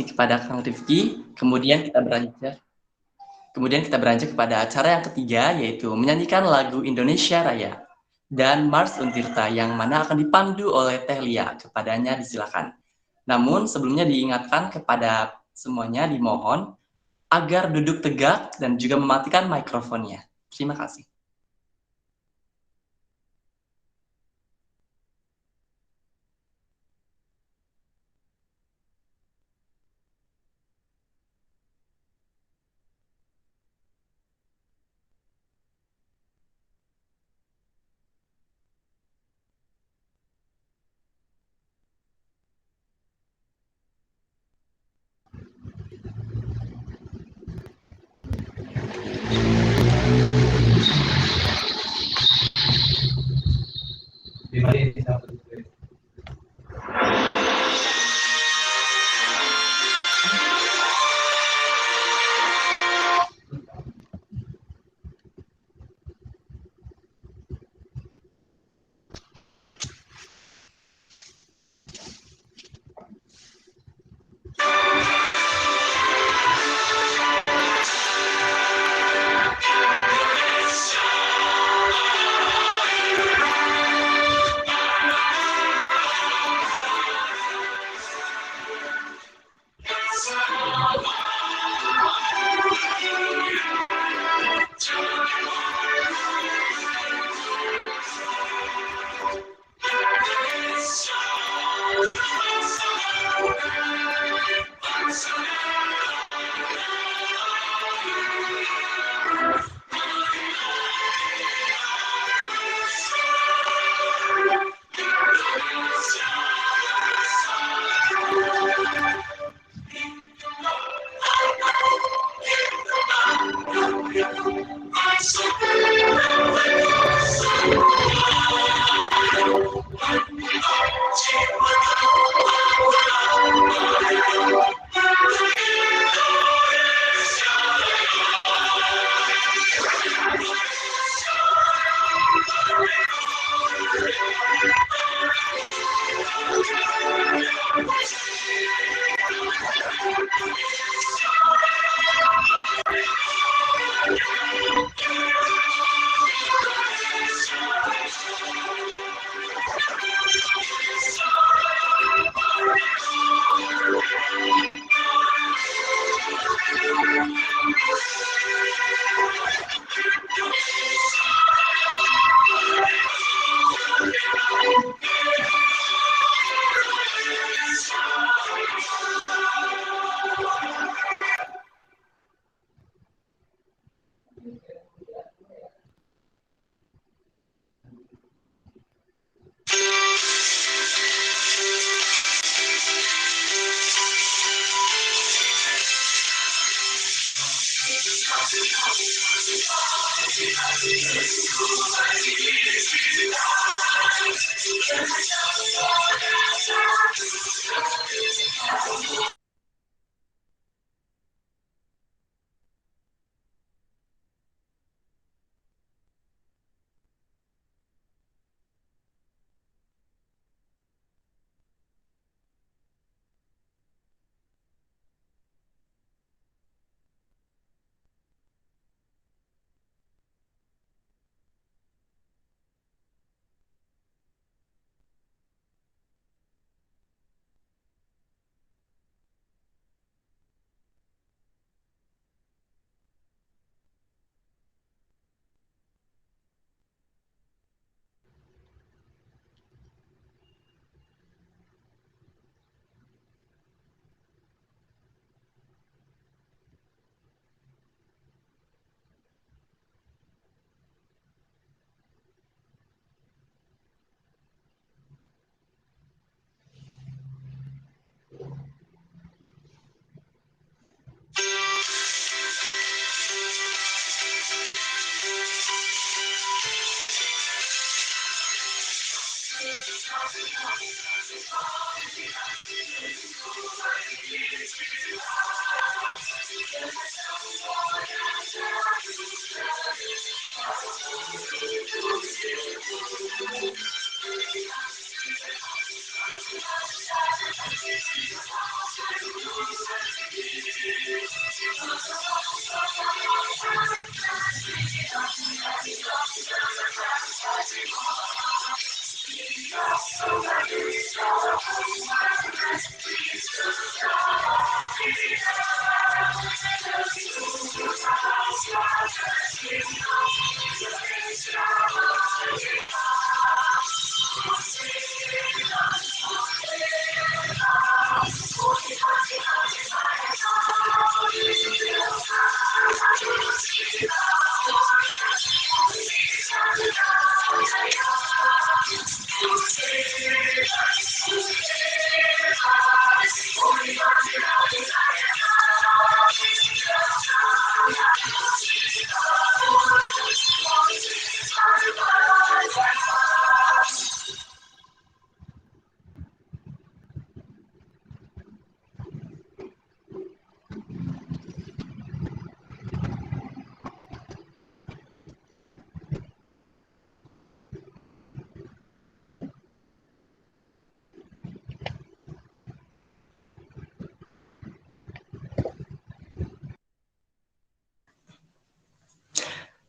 kepada Kang Rifki, kemudian kita beranjak kepada acara yang ketiga, yaitu menyanyikan lagu Indonesia Raya dan Mars Untirta yang mana akan dipandu oleh Teh Lia. Kepadanya disilakan. Namun sebelumnya diingatkan kepada semuanya dimohon agar duduk tegak dan juga mematikan mikrofonnya. Terima kasih.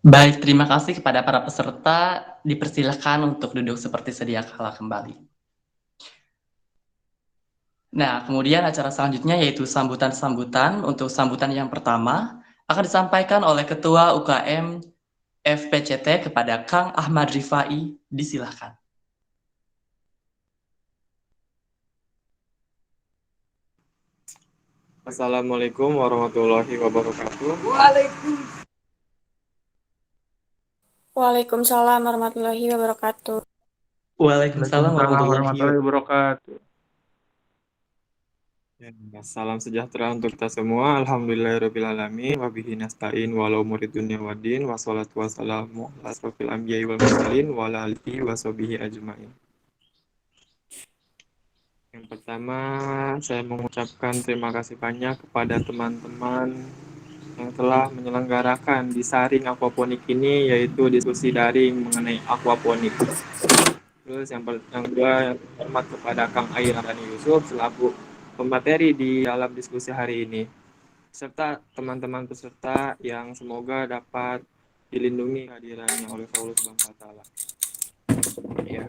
Baik, terima kasih kepada para peserta. Dipersilakan untuk duduk seperti sedia kala kembali. Nah, kemudian acara selanjutnya yaitu sambutan-sambutan. Untuk sambutan yang pertama akan disampaikan oleh Ketua UKM FPCT kepada Kang Ahmad Rifai. Disilahkan. Assalamualaikum warahmatullahi wabarakatuh. Waalaikumsalam warahmatullahi wabarakatuh. Waalaikumsalam warahmatullahi wabarakatuh. Ya, salam sejahtera untuk kita semua. Alhamdulillahirrahmanirrahim. Wabihi nasta'in walau murid dunia wadin. Wassalatu wassalamu ala asrofil anbiya'i wal mursalin wa ala alihi wa sahbihi ajma'in. Yang pertama, saya mengucapkan terima kasih banyak kepada teman-teman yang telah menyelenggarakan di Saring Aquaponik ini, yaitu diskusi daring mengenai aquaponik. Terus yang kedua, yang hormat kepada Kang Air dan Yusuf selaku pemateri di dalam diskusi hari ini, serta teman-teman peserta yang semoga dapat dilindungi hadirannya oleh Allah Subhanahu wa Ta'ala. Ya.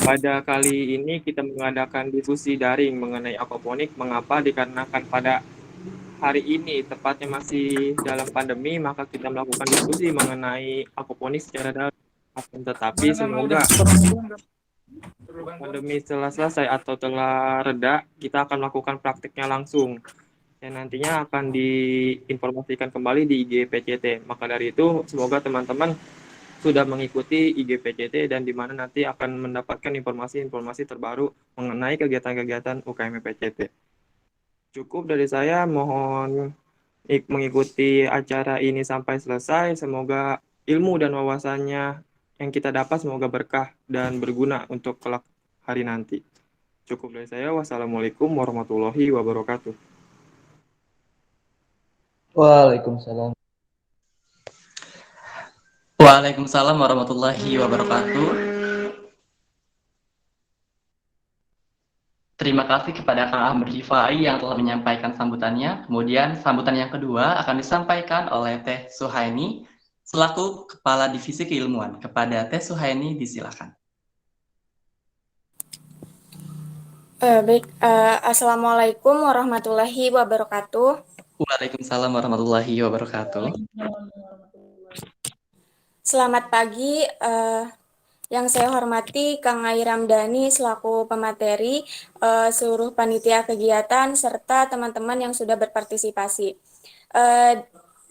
Pada kali ini kita mengadakan diskusi daring mengenai aquaponik. Mengapa? Dikarenakan pada hari ini tepatnya masih dalam pandemi, maka kita melakukan diskusi mengenai aquaponik secara daring. Tetapi semoga pandemi setelah selesai atau telah reda, kita akan melakukan praktiknya langsung. Dan nantinya akan diinformasikan kembali di IG PCT. Maka dari itu, semoga teman-teman sudah mengikuti IG PCT dan di mana nanti akan mendapatkan informasi-informasi terbaru mengenai kegiatan-kegiatan UKM PCT. Cukup dari saya, mohon mengikuti acara ini sampai selesai. Semoga ilmu dan wawasannya yang kita dapat semoga berkah dan berguna untuk kelak hari nanti. Cukup dari saya. Wassalamualaikum warahmatullahi wabarakatuh. Waalaikumsalam. Waalaikumsalam warahmatullahi wabarakatuh. Terima kasih kepada Kang Ahmad Rifai yang telah menyampaikan sambutannya. Kemudian sambutan yang kedua akan disampaikan oleh Teh Suhaini selaku Kepala Divisi Keilmuan. Kepada Teh Suhaini disilakan. Baik, Assalamualaikum warahmatullahi wabarakatuh. Waalaikumsalam warahmatullahi wabarakatuh. Selamat pagi, yang saya hormati Kang Ai Ramdhani selaku pemateri, seluruh panitia kegiatan, serta teman-teman yang sudah berpartisipasi.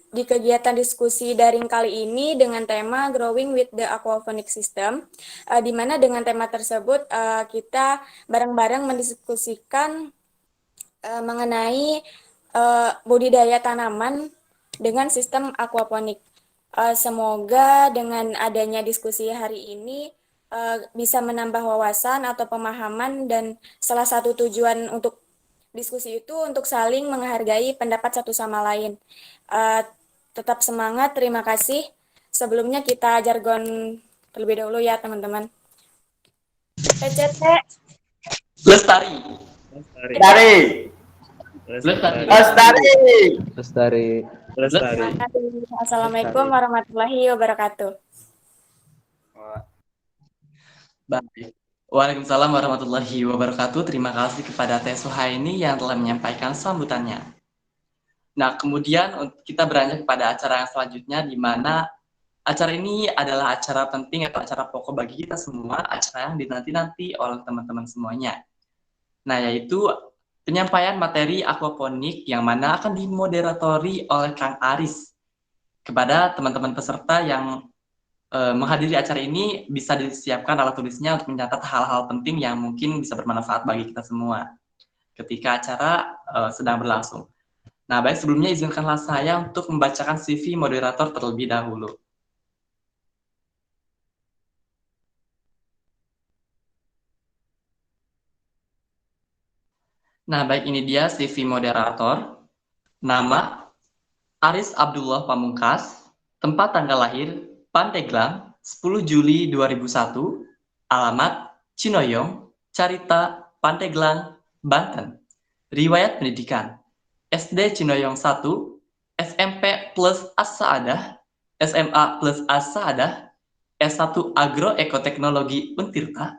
Di kegiatan diskusi daring kali ini dengan tema Growing with the Aquaponic System, di mana dengan tema tersebut kita bareng-bareng mendiskusikan mengenai budidaya tanaman dengan sistem aquaponik. Semoga dengan adanya diskusi hari ini bisa menambah wawasan atau pemahaman, dan salah satu tujuan untuk diskusi itu untuk saling menghargai pendapat satu sama lain. Tetap semangat, terima kasih. Sebelumnya kita jargon terlebih dahulu ya teman-teman. PCT Lestari. Dari. Lestari. Lestari. Lestari. Lestari. Assalamualaikum warahmatullahi wabarakatuh. Baik. Waalaikumsalam warahmatullahi wabarakatuh. Terima kasih kepada Teh Suhaini yang telah menyampaikan sambutannya. Nah, kemudian kita beranjak kepada acara yang selanjutnya, di mana acara ini adalah acara penting atau acara pokok bagi kita semua, acara yang dinanti-nanti oleh teman-teman semuanya. Nah, yaitu penyampaian materi aquaponik yang mana akan dimoderatori oleh Kang Aris. Kepada teman-teman peserta yang menghadiri acara ini, bisa disiapkan alat tulisnya untuk mencatat hal-hal penting yang mungkin bisa bermanfaat bagi kita semua ketika acara sedang berlangsung. Nah, baik, sebelumnya izinkanlah saya untuk membacakan CV moderator terlebih dahulu. Nah, baik, ini dia CV moderator. Nama, Aris Abdullah Pamungkas. Tempat tanggal lahir, Pandeglang, 10 Juli 2001. Alamat, Cinoyong, Carita, Pandeglang, Banten. Riwayat pendidikan, SD Cinoyong 1, SMP plus As-Saadah, SMA plus As-Saadah, S1 Agroekoteknologi Untirta.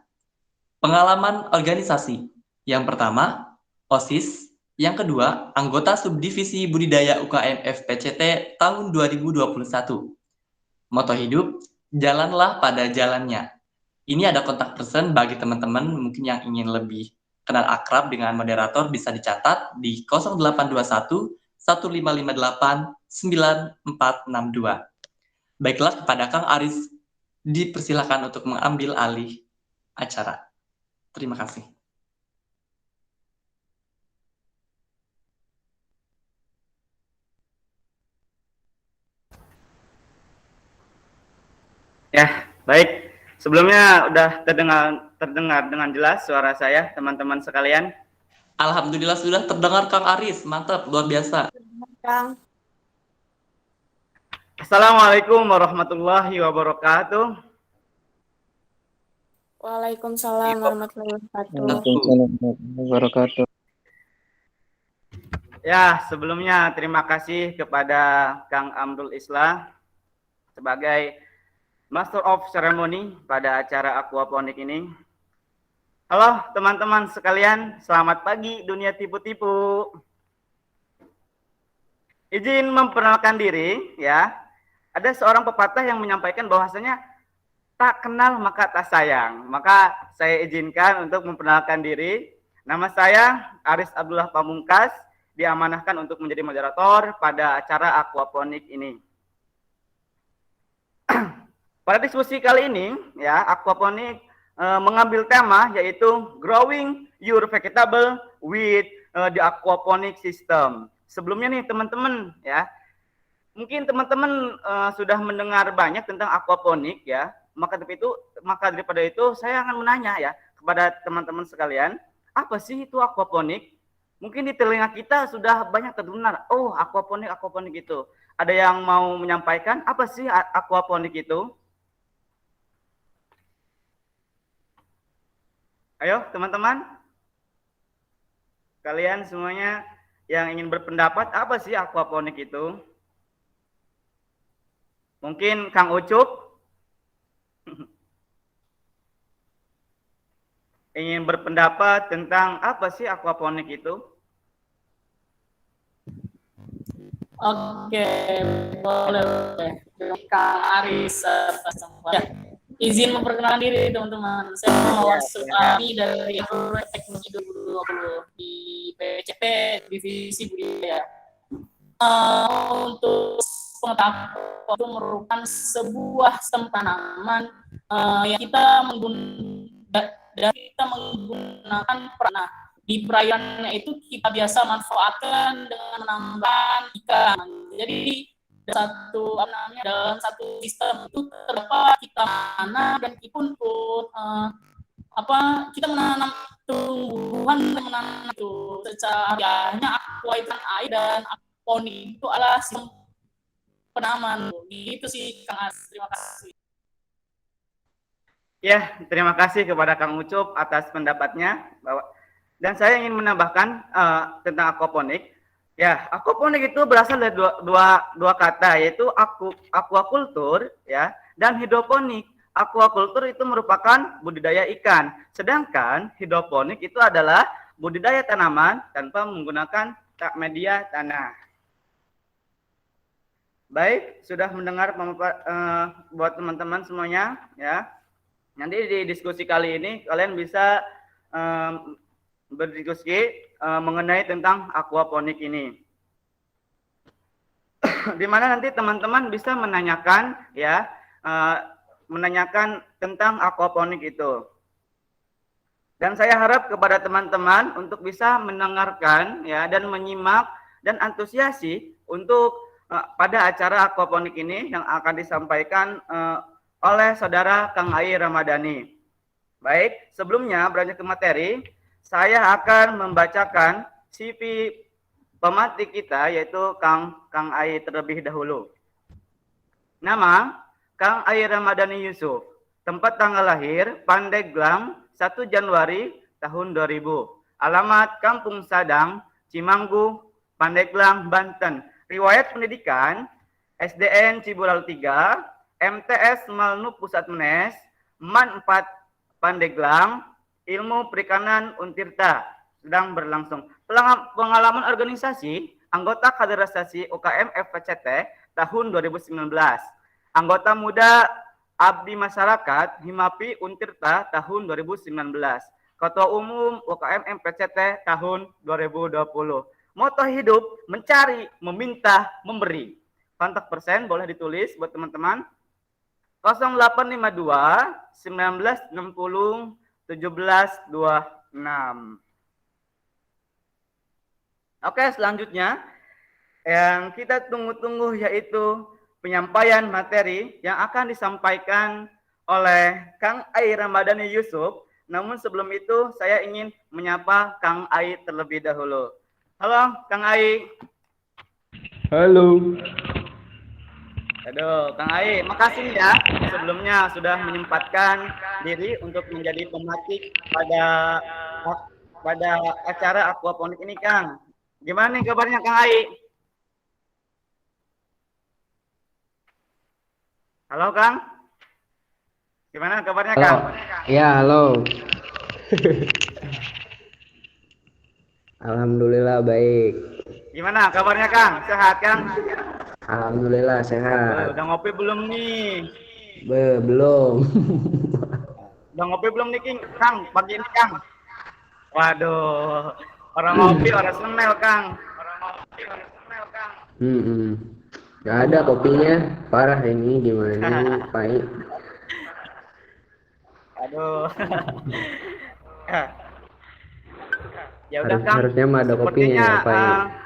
Pengalaman organisasi, yang pertama, OSIS, yang kedua, anggota subdivisi budidaya UKM FPCT tahun 2021. Moto hidup, jalanlah pada jalannya. Ini ada kontak person bagi teman-teman mungkin yang ingin lebih kenal akrab dengan moderator, bisa dicatat di 0821 1558 9462. Baiklah, kepada Kang Aris dipersilakan untuk mengambil alih acara. Terima kasih. Ya, baik. Sebelumnya udah terdengar dengan jelas suara saya, teman-teman sekalian. Alhamdulillah sudah terdengar Kang Aris, mantap, luar biasa. Kang. Assalamualaikum warahmatullahi wabarakatuh. Waalaikumsalam warahmatullahi wabarakatuh. Waalaikumsalam warahmatullahi wabarakatuh. Ya, sebelumnya terima kasih kepada Kang Amrul Islah sebagai Master of Ceremony pada acara aquaponik ini. Halo teman-teman sekalian, selamat pagi dunia tipu-tipu. Izin memperkenalkan diri ya. Ada seorang pepatah yang menyampaikan bahwasanya tak kenal maka tak sayang. Maka saya izinkan untuk memperkenalkan diri. Nama saya Aris Abdullah Pamungkas, diamanahkan untuk menjadi moderator pada acara aquaponik ini. Pada diskusi kali ini, ya, aquaponik mengambil tema yaitu Growing Your Vegetable with the Aquaponic System. Sebelumnya nih teman-teman, ya, mungkin teman-teman sudah mendengar banyak tentang aquaponik, ya. Maka daripada itu saya akan menanya ya kepada teman-teman sekalian, apa sih itu aquaponik? Mungkin di telinga kita sudah banyak terdengar, oh aquaponik itu. Ada yang mau menyampaikan apa sih aquaponik itu? Ayo teman-teman, kalian semuanya yang ingin berpendapat apa sih aquaponik itu? Mungkin Kang Ucup ingin berpendapat tentang apa sih aquaponik itu? Oke, boleh. Kang Aris, ya, izin memperkenalkan diri teman-teman. Saya Muhammad Sultani dari Teknologi 2020 di PCT Divisi Budidaya. Untuk pengetahuan itu merupakan sebuah sistem tanaman yang kita menggunakan pernah di perairannya itu kita biasa manfaatkan dengan menambahkan ikan. Jadi dalam satu sistem itu terdapat kita tanam dan kita untuk kita menanam tumbuhan dan menanam itu secara aqua itu air dan aquaponik itu adalah sistem penanaman. Itu sih Kang As. Terima kasih. Ya, terima kasih kepada Kang Ucup atas pendapatnya. Dan saya ingin menambahkan tentang aquaponik. Ya, aquaponik itu berasal dari dua kata, yaitu aquaculture ya dan hidroponik. Aquaculture itu merupakan budidaya ikan, sedangkan hidroponik itu adalah budidaya tanaman tanpa menggunakan media tanah. Baik, sudah mendengar buat teman-teman semuanya ya. Nanti di diskusi kali ini kalian bisa berdiskusi mengenai tentang aquaponik ini. Di mana nanti teman-teman bisa menanyakan ya, menanyakan tentang aquaponik itu. Dan saya harap kepada teman-teman untuk bisa mendengarkan ya dan menyimak dan antusiasi untuk pada acara aquaponik ini yang akan disampaikan oleh saudara Kang Ai Ramadhani. Baik, sebelumnya beranjak ke materi, saya akan membacakan CV pematik kita, yaitu Kang Ai terlebih dahulu. Nama, Kang Ai Ramadhani Yusuf. Tempat tanggal lahir, Pandeglang, 1 Januari tahun 2000. Alamat, Kampung Sadang, Cimanggu, Pandeglang, Banten. Riwayat pendidikan, SDN Cibural 3, MTS Malnu Pusat Menes, MAN 4 Pandeglang, Ilmu Perikanan Untirta sedang berlangsung. Pengalaman organisasi, anggota kaderisasi UKM FPCT tahun 2019. Anggota muda Abdi Masyarakat Himapi Untirta tahun 2019. Ketua Umum UKM MPCT tahun 2020. Moto hidup, mencari, meminta, memberi. Kontak persen boleh ditulis buat teman-teman. 0852 1960 1726. Oke, selanjutnya yang kita tunggu-tunggu yaitu penyampaian materi yang akan disampaikan oleh Kang Ai Ramadhani Yusuf. Namun sebelum itu saya ingin menyapa Kang Ai terlebih dahulu. Halo Kang Ai. Halo. Aduh, Kang Ai, makasih nih ya sebelumnya sudah menyempatkan diri untuk menjadi pematik pada acara aquaponik ini, Kang. Gimana nih kabarnya, Kang Ai? Halo, Kang. Gimana kabarnya, Halo. Kang? Ya, halo. Alhamdulillah baik. Gimana kabarnya, Kang? Sehat, Kang? Alhamdulillah sehat. Udah ngopi belum nih? Belum. Udah ngopi belum nih, Kang? Pagi ini, Kang. Waduh, orang ngopi, orang semel, Kang. Gak ada kopinya. Parah ini gimana nih, Pak? Aduh. Ya udah, Kang. Harusnya mah ada kopinya ya, Pak.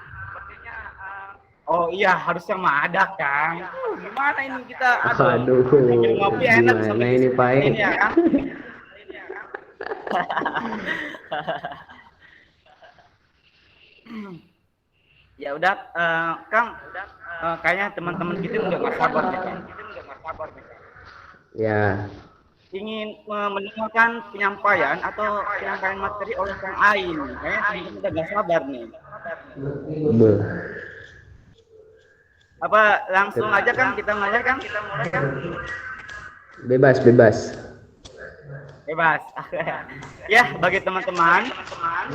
Oh iya, harusnya mah ada, Kang. Gimana ini kita? Aduh, ngopi enak gimana ini, Pak? Ini ya, Kang. Ya udah, Kang. Kayaknya teman-teman kita udah nggak sabar nih, Kang. Ya. Ingin mendengarkan penyampaian atau penyampaian materi oleh Kang Ai. Kayaknya teman-teman udah nggak sabar nih. Apa langsung aja, Kang, kita mulai, Kang? Bebas. Ya, bagi teman-teman,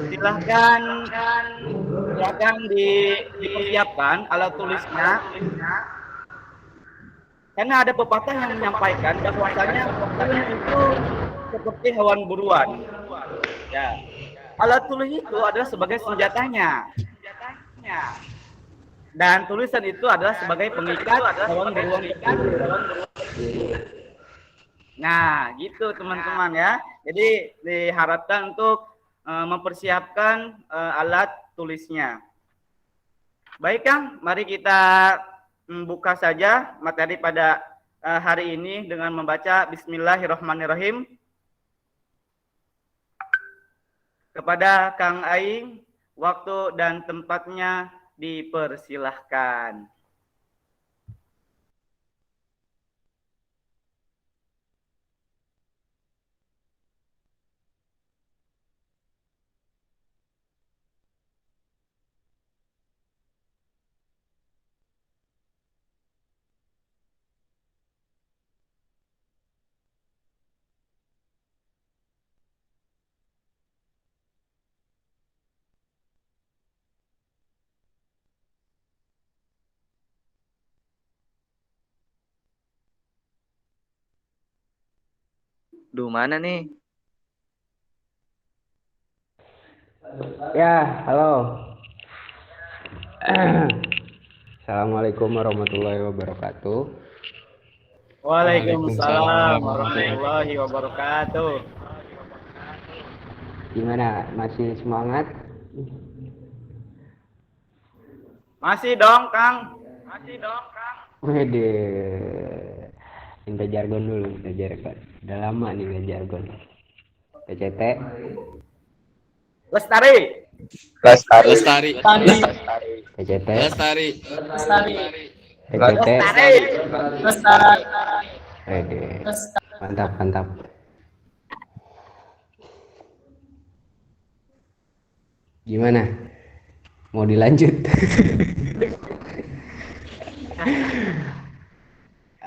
silakan dipersiapkan alat tulisnya. Karena ada pepatah yang menyampaikan bahwasanya tulis itu seperti hewan buruan. Ya, alat tulis itu adalah sebagai senjatanya. Dan tulisan itu adalah sebagai pengikat hewan buruan tersebut. Nah, gitu teman-teman ya. Jadi diharapkan untuk mempersiapkan alat tulisnya. Baik, Kang, mari kita buka saja materi pada hari ini dengan membaca Bismillahirrahmanirrahim. Kepada Kang Ai, waktu dan tempatnya dipersilahkan. Duh, mana nih? Ya, halo. Assalamualaikum warahmatullahi wabarakatuh. Waalaikumsalam Waalaikumsalam warahmatullahi. warahmatullahi wabarakatuh. Gimana? Masih semangat? Masih dong, Kang. Wede. Minta jargon dulu, minta jargon. Udah lama nih minta jargon. PCT. Lestari. Lestari. Tadi, PCT. Lestari. lestari, PCT. Lestari. lestari, Wede. lestari. Mantap, mantap. Gimana? Mau dilanjut?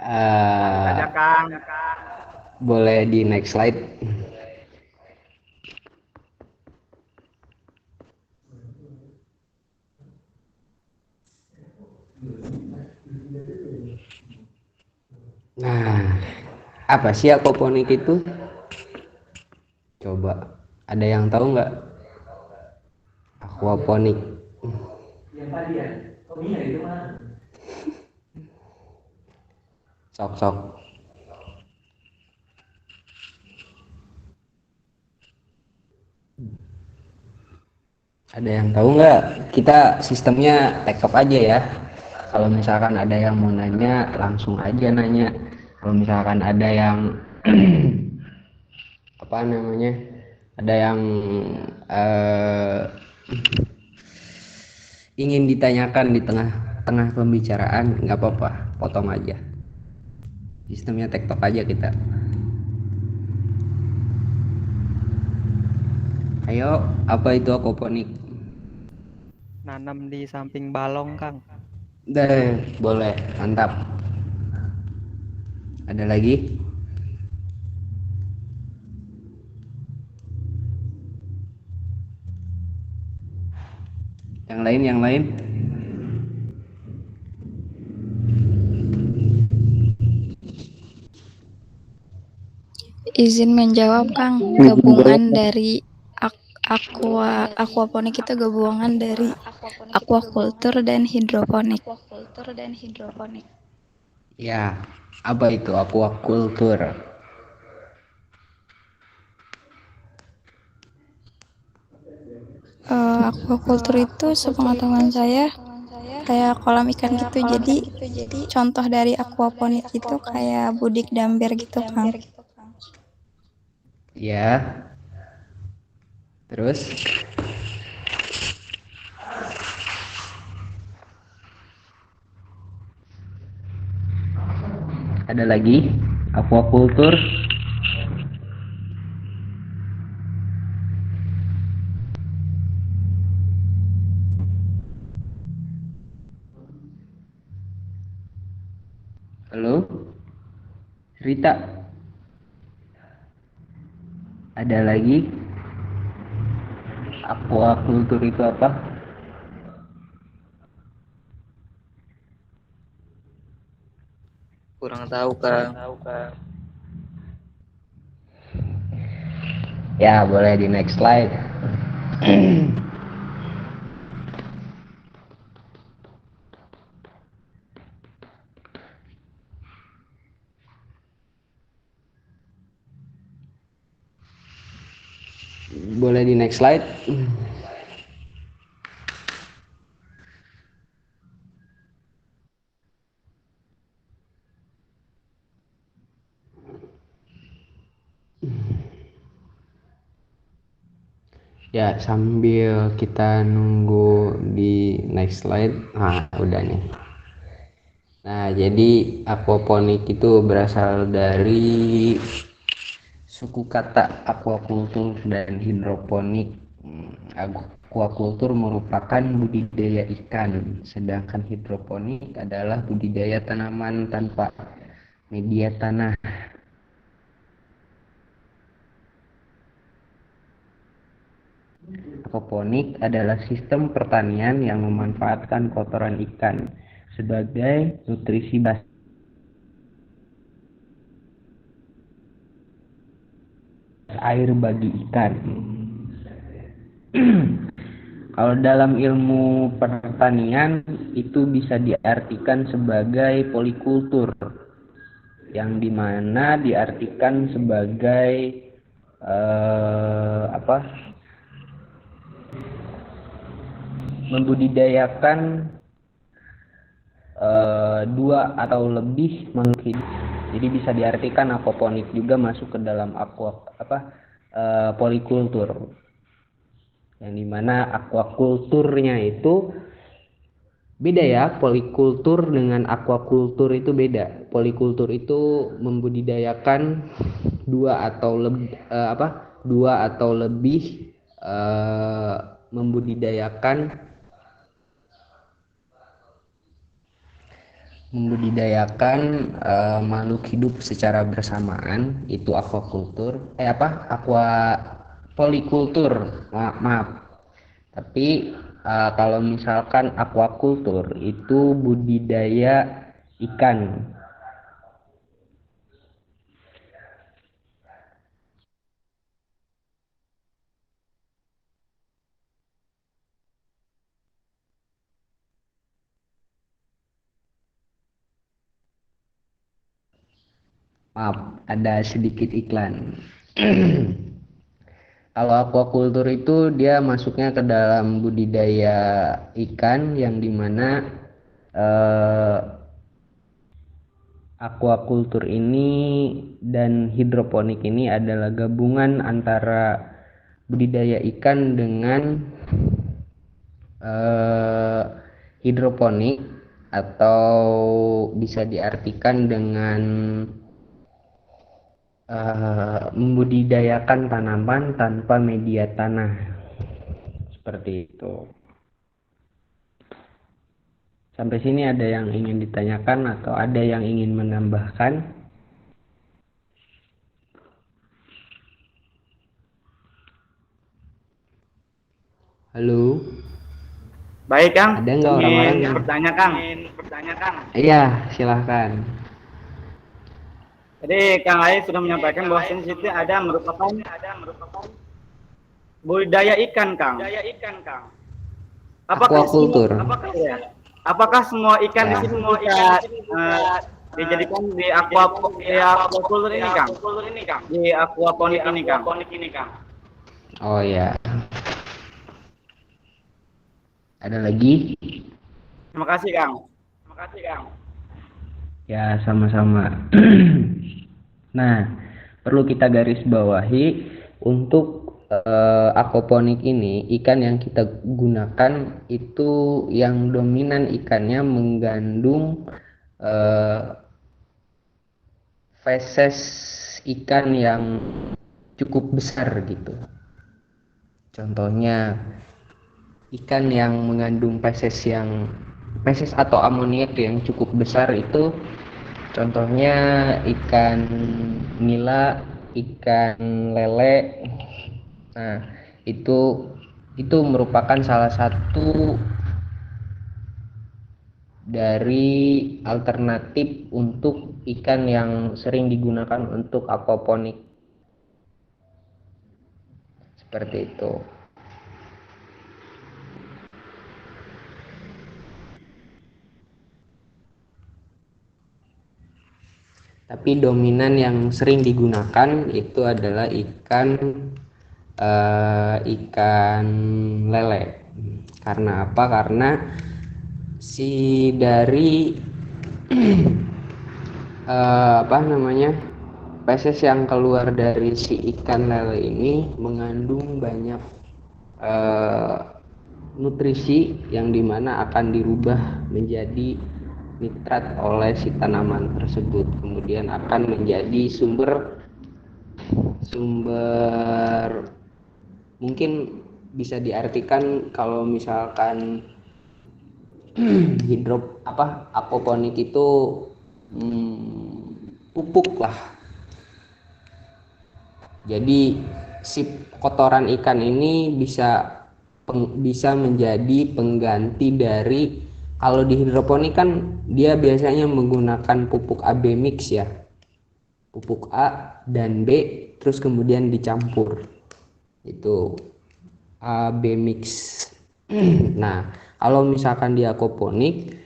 Ada Kang. Boleh di next slide. Nah, apa sih aquaponik itu? Coba, ada yang tahu nggak? Aquaponik. Sok-sok. Ada yang tahu nggak? Kita sistemnya take up aja ya. Kalau misalkan ada yang mau nanya, langsung aja nanya. Kalau misalkan ada yang apa namanya, ada yang ingin ditanyakan di tengah-tengah pembicaraan, nggak apa-apa, potong aja. Sistemnya tektok aja kita. Ayo, apa itu aquaponik? Nanam di samping balong, Kang. Deh, boleh, mantap. Ada lagi? Yang lain? Izin menjawab, Kang. Gabungan dari aquaponik itu gabungan dari aquaculture dan hidroponik. Ya, apa itu aquaculture? Aquaculture itu sepengetahuan saya kayak kolam ikan gitu. Jadi contoh dari aquaponik itu kayak budik damber gitu, Kang. Ya. Terus? Ada lagi? Aquaculture? Halo? Rita? Ada lagi? Aquaculture itu apa? Kurang tahu, Kang. Ya, boleh di next slide. Boleh di next slide. Ya, sambil kita nunggu di next slide. Nah, udah nih. Nah, jadi aquaponik itu berasal dari suku kata aquaculture dan hidroponik. Aquaculture merupakan budidaya ikan, sedangkan hidroponik adalah budidaya tanaman tanpa media tanah. Aquaponik adalah sistem pertanian yang memanfaatkan kotoran ikan sebagai nutrisi base. air bagi ikan. Kalau dalam ilmu pertanian itu bisa diartikan sebagai polikultur, yang dimana diartikan sebagai membudidayakan dua atau lebih makhluk hidup. Jadi bisa diartikan aquaponik juga masuk ke dalam polikultur, yang dimana aquakulturnya itu beda ya. Polikultur dengan aquakultur itu beda. Polikultur itu membudidayakan dua atau lebih membudidayakan makhluk hidup secara bersamaan, itu polikultur. Maaf. Tapi kalau misalkan aquakultur itu budidaya ikan. Maaf, ada sedikit iklan. Kalau aquakultur itu dia masuknya ke dalam budidaya ikan, yang dimana aquakultur ini dan hidroponik ini adalah gabungan antara budidaya ikan dengan hidroponik, atau bisa diartikan dengan membudidayakan tanaman tanpa media tanah, seperti itu. Sampai sini ada yang ingin ditanyakan atau ada yang ingin menambahkan? Halo? Baik, Kang. Ada nggak orang-orang yang bertanya, Kang? Iya, silahkan. Jadi Kang Ai sudah menyampaikan bahwa di situ ada merupakan budidaya ikan, Kang. Aquakultur. Apakah semua ikan di sini bisa dijadikan di aquakultur ini, Kang? Di aquaponik ini, Kang. Oh ya. Ada lagi? Terima kasih, Kang. Ya, sama-sama. Nah, perlu kita garis bawahi, untuk aquaponik ini, ikan yang kita gunakan itu yang dominan ikannya mengandung feses ikan yang cukup besar gitu. Contohnya ikan yang mengandung feses atau amoniak yang cukup besar itu contohnya ikan nila, ikan lele. Nah, itu merupakan salah satu dari alternatif untuk ikan yang sering digunakan untuk aquaponik. Seperti itu. Tapi dominan yang sering digunakan itu adalah ikan lele. Karena apa? Karena si dari feses yang keluar dari si ikan lele ini mengandung banyak nutrisi yang dimana akan dirubah menjadi nitrat oleh si tanaman tersebut, kemudian akan menjadi sumber mungkin bisa diartikan kalau misalkan aquaponik itu pupuk lah. Jadi si kotoran ikan ini bisa menjadi pengganti dari, kalau di hidroponik kan dia biasanya menggunakan pupuk AB mix ya, pupuk A dan B terus kemudian dicampur. Itu AB mix. Nah, kalau misalkan di aquaponik,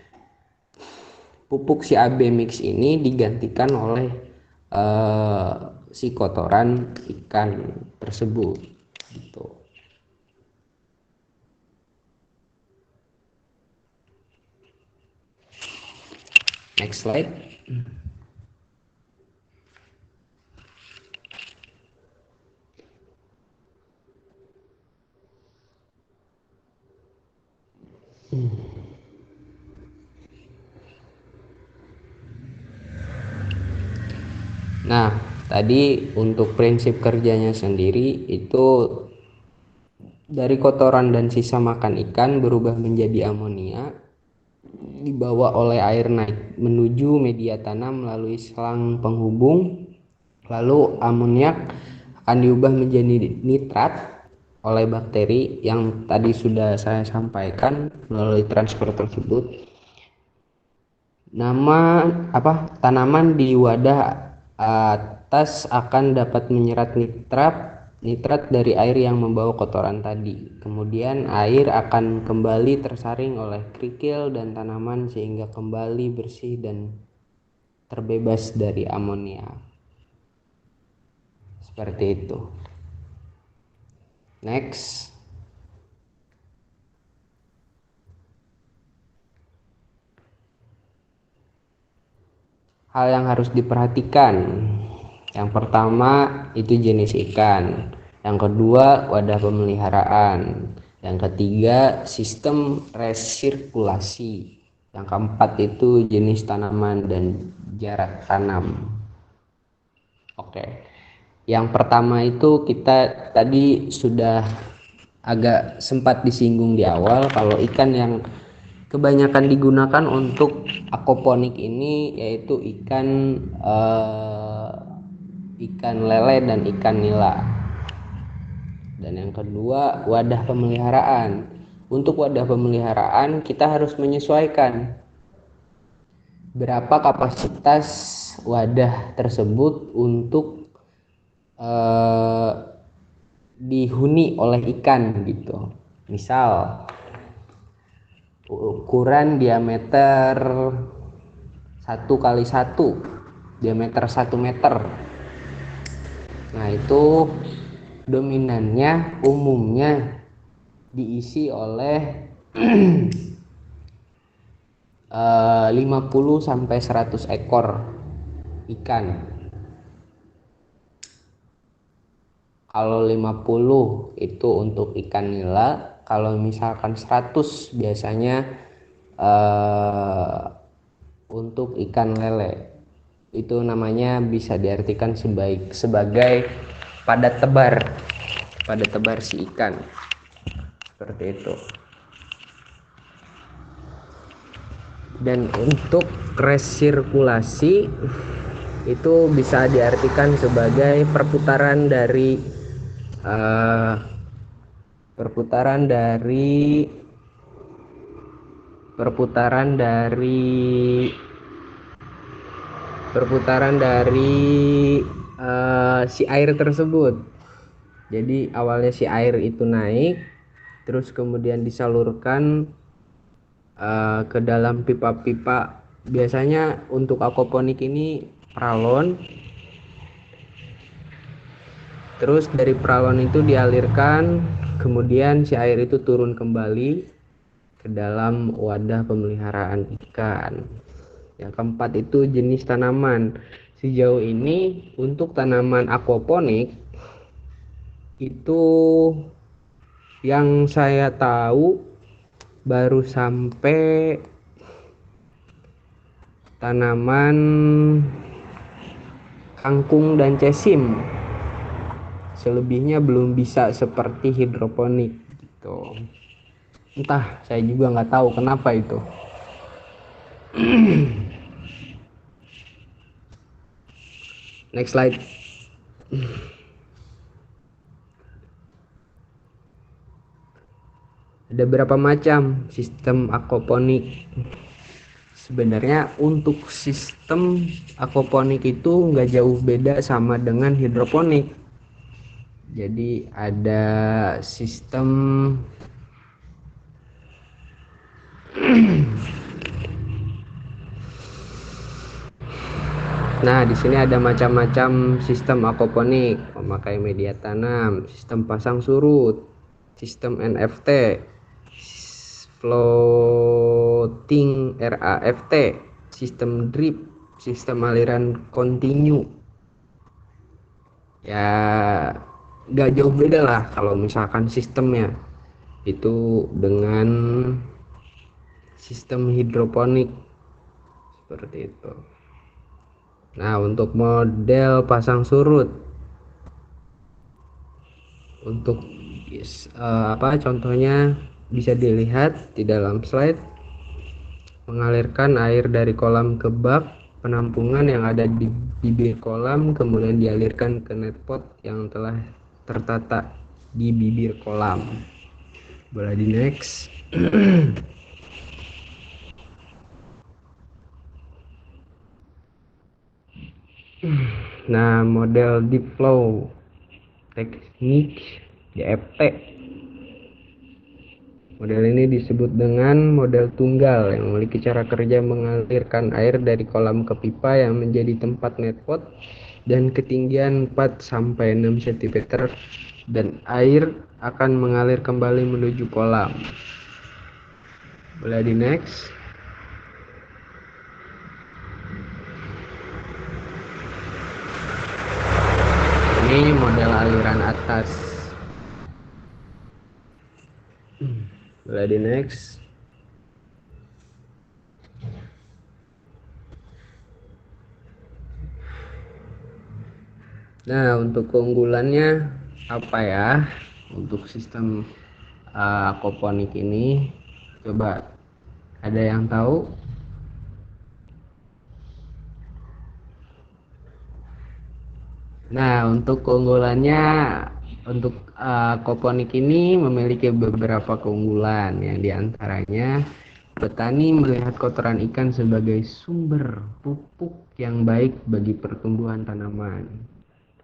pupuk si AB mix ini digantikan oleh si kotoran ikan tersebut gitu. Next slide. Nah, tadi untuk prinsip kerjanya sendiri itu dari kotoran dan sisa makan ikan berubah menjadi amonia, dibawa oleh air naik menuju media tanam melalui selang penghubung, lalu amoniak akan diubah menjadi nitrat oleh bakteri yang tadi sudah saya sampaikan melalui transfer tersebut. Tanaman di wadah atas akan dapat menyerap nitrat dari air yang membawa kotoran tadi. Kemudian air akan kembali tersaring oleh kerikil dan tanaman sehingga kembali bersih dan terbebas dari amonia. Seperti itu. Next. Hal yang harus diperhatikan. Yang pertama itu jenis ikan. Yang kedua wadah pemeliharaan. Yang ketiga sistem resirkulasi. Yang keempat itu jenis tanaman dan jarak tanam. Oke. Yang pertama itu kita tadi sudah agak sempat disinggung di awal kalau ikan yang kebanyakan digunakan untuk aquaponik ini yaitu ikan lele dan ikan nila. Dan yang kedua wadah pemeliharaan. Untuk wadah pemeliharaan kita harus menyesuaikan berapa kapasitas wadah tersebut untuk dihuni oleh ikan gitu. Misal ukuran diameter 1x1, diameter 1 meter. Nah, itu dominannya umumnya diisi oleh 50 sampai 100 ekor ikan. Kalau 50 itu untuk ikan nila, kalau misalkan 100 biasanya untuk ikan lele. Itu namanya bisa diartikan sebagai padat tebar si ikan. Seperti itu. Dan untuk resirkulasi itu bisa diartikan sebagai perputaran dari si air tersebut. Jadi awalnya si air itu naik, terus kemudian disalurkan ke dalam pipa-pipa. Biasanya untuk aquaponik ini pralon. Terus dari pralon itu dialirkan, kemudian si air itu turun kembali ke dalam wadah pemeliharaan ikan. Yang keempat itu jenis tanaman. Sejauh ini untuk tanaman aquaponik itu yang saya tahu baru sampai tanaman kangkung dan cesim. Selebihnya belum bisa seperti hidroponik gitu. Entah, saya juga nggak tahu kenapa itu. Next slide. Ada berapa macam sistem aquaponik? Sebenarnya untuk sistem aquaponik itu nggak jauh beda sama dengan hidroponik. Jadi ada sistem Nah, di sini ada macam-macam sistem aquaponik, memakai media tanam, sistem pasang surut, sistem NFT, floating RAFT, sistem drip, sistem aliran kontinu. Ya, nggak jauh beda lah kalau misalkan sistemnya itu dengan sistem hidroponik seperti itu. Nah, untuk model pasang surut, untuk contohnya bisa dilihat di dalam slide. Mengalirkan air dari kolam ke bak penampungan yang ada di bibir kolam, kemudian dialirkan ke netpot yang telah tertata di bibir kolam. Boleh di next. Nah, model deep flow teknik DFT. Model ini disebut dengan model tunggal yang memiliki cara kerja mengalirkan air dari kolam ke pipa yang menjadi tempat netpot dan ketinggian 4-6 cm, dan air akan mengalir kembali menuju kolam. Boleh di next. Ini model aliran atas. Boleh di next. Nah, untuk keunggulannya apa ya untuk sistem aquaponik ini? Coba ada yang tahu? Nah, untuk keunggulannya, untuk aquaponik ini memiliki beberapa keunggulan, yang diantaranya petani melihat kotoran ikan sebagai sumber pupuk yang baik bagi pertumbuhan tanaman.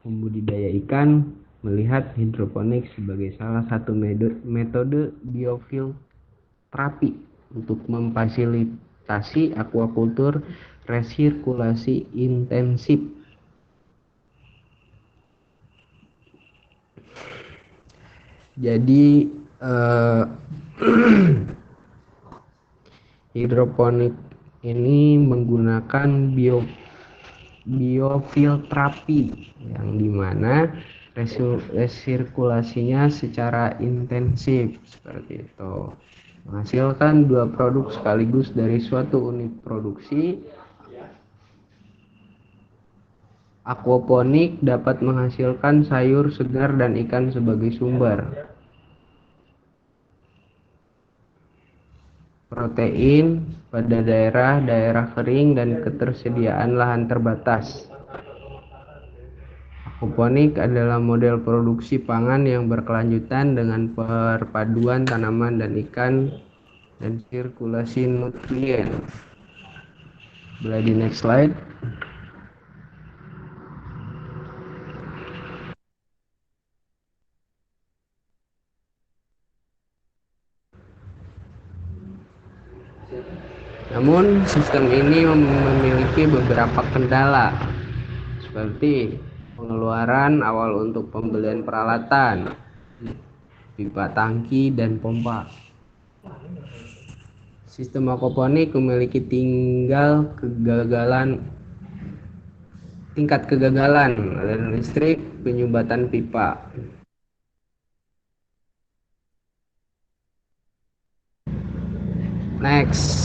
Pembudidaya ikan melihat hidroponik sebagai salah satu metode biofilterapi untuk memfasilitasi aquaculture resirkulasi intensif. Jadi hidroponik ini menggunakan biofilterapi yang dimana resirkulasinya secara intensif seperti itu, menghasilkan dua produk sekaligus dari suatu unit produksi. Aquaponik dapat menghasilkan sayur segar dan ikan sebagai sumber protein pada daerah kering dan ketersediaan lahan terbatas. Aquaponik adalah model produksi pangan yang berkelanjutan dengan perpaduan tanaman dan ikan dan sirkulasi nutrien. Boleh di next slide. Namun sistem ini memiliki beberapa kendala seperti pengeluaran awal untuk pembelian peralatan, pipa tangki, dan pompa. Sistem aquaponik memiliki tingkat kegagalan aliran listrik, penyumbatan pipa. Next.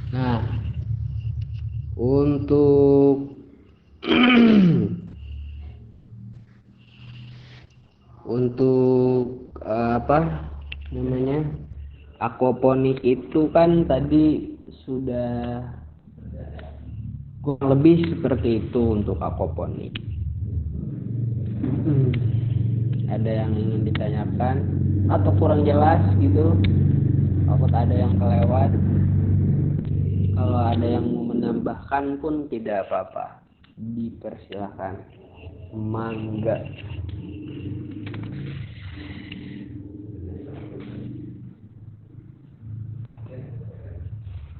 Nah, untuk aquaponik itu kan tadi sudah kurang lebih seperti itu untuk aquaponik. Ada yang ingin ditanyakan atau kurang jelas gitu, takut ada yang kelewat. Kalau ada yang mau menambahkan pun tidak apa-apa, dipersilahkan. Mangga.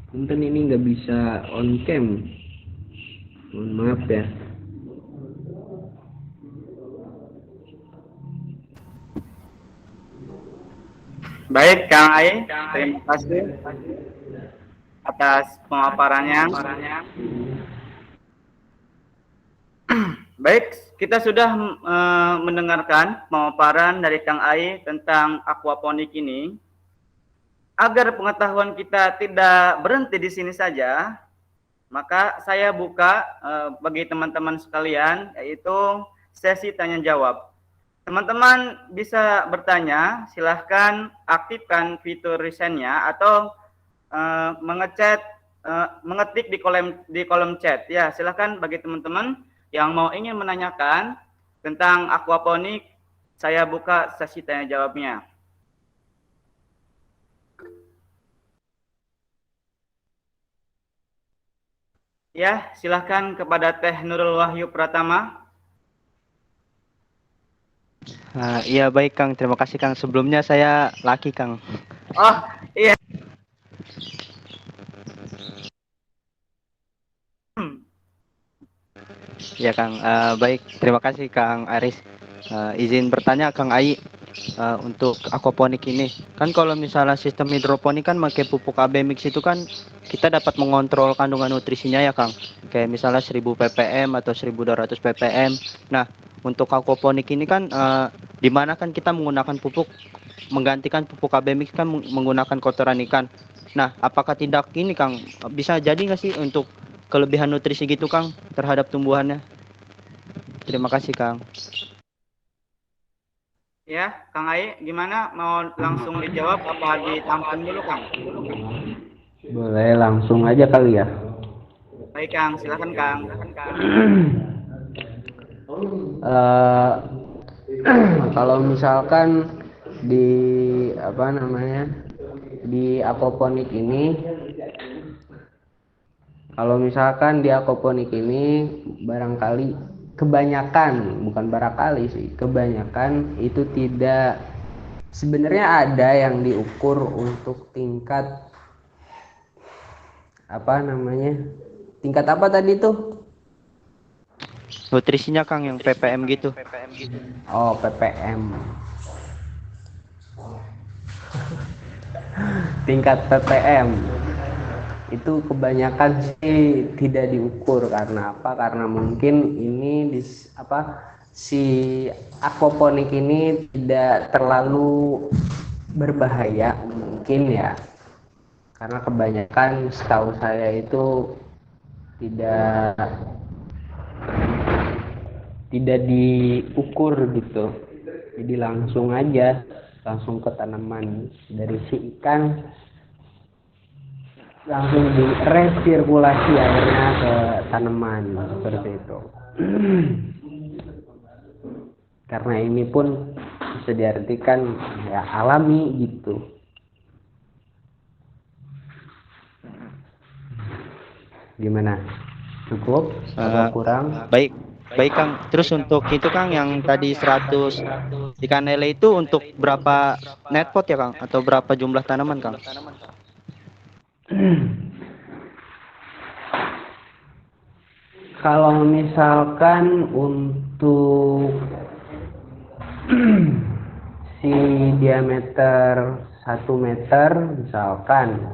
Punten ini nggak bisa on cam, mohon maaf ya. Baik, Kang Ai, terima kasih atas pemaparannya. Baik, kita sudah mendengarkan pemaparan dari Kang Ai tentang aquaponik ini. Agar pengetahuan kita tidak berhenti di sini saja, maka saya buka bagi teman-teman sekalian, yaitu sesi tanya jawab. Teman-teman bisa bertanya, silahkan aktifkan fitur resign-nya atau mengetik di kolom chat. Ya, silahkan bagi teman-teman yang mau ingin menanyakan tentang aquaponik, saya buka sesi tanya jawabnya. Ya, silahkan kepada Teh Nurul Wahyu Pratama. Iya baik Kang, terima kasih Kang. Sebelumnya saya Laki Kang. Oh, iya. Ya Kang, baik. Terima kasih Kang Aris. Izin bertanya Kang Ai, untuk aquaponik ini. Kan kalau misalnya sistem hidroponik kan pakai pupuk AB mix itu kan kita dapat mengontrol kandungan nutrisinya ya Kang. Kayak misalnya 1000 ppm atau 1200 ppm. Nah, untuk aquaponik ini kan di mana kan kita menggunakan pupuk menggantikan pupuk AB mix kan menggunakan kotoran ikan. Nah, apakah tidak ini Kang bisa jadi nggak sih untuk kelebihan nutrisi gitu Kang terhadap tumbuhannya? Terima kasih Kang. Ya, Kang Ai, gimana? Mau langsung dijawab apa ditampung dulu, Kang? Boleh langsung aja kali ya. Baik, Kang. Silakan, Kang. Kalau misalkan di di aquaponik ini, barangkali kebanyakan itu tidak, sebenarnya ada yang diukur untuk tingkat apa tadi tuh? Nutrisinya Kang yang ppm gitu. Oh, ppm. Tingkat ppm itu kebanyakan sih tidak diukur. Karena apa? Karena mungkin ini si aquaponik ini tidak terlalu berbahaya mungkin ya, karena kebanyakan setahu saya itu tidak diukur gitu, jadi langsung ke tanaman dari si ikan, langsung diresirkulasi airnya ke tanaman seperti itu. Karena ini pun bisa diartikan ya alami gitu. Gimana? Cukup atau kurang? Baik Kang. Terus untuk itu Kang yang tadi 100 ikan lele itu untuk berapa netpot ya Kang? Atau berapa jumlah tanaman Kang? Kalau misalkan untuk si diameter 1 meter, misalkan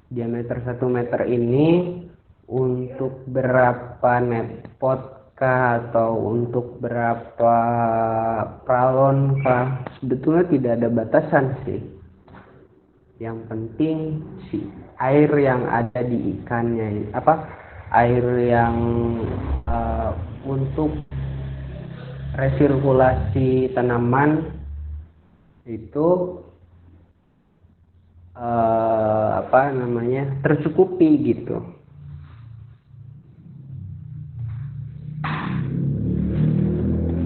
diameter 1 meter ini untuk berapa netpot kah atau untuk berapa pralon kah, sebetulnya tidak ada batasan sih. Yang penting si air yang ada di ikannya, air yang untuk resirkulasi tanaman itu tercukupi gitu.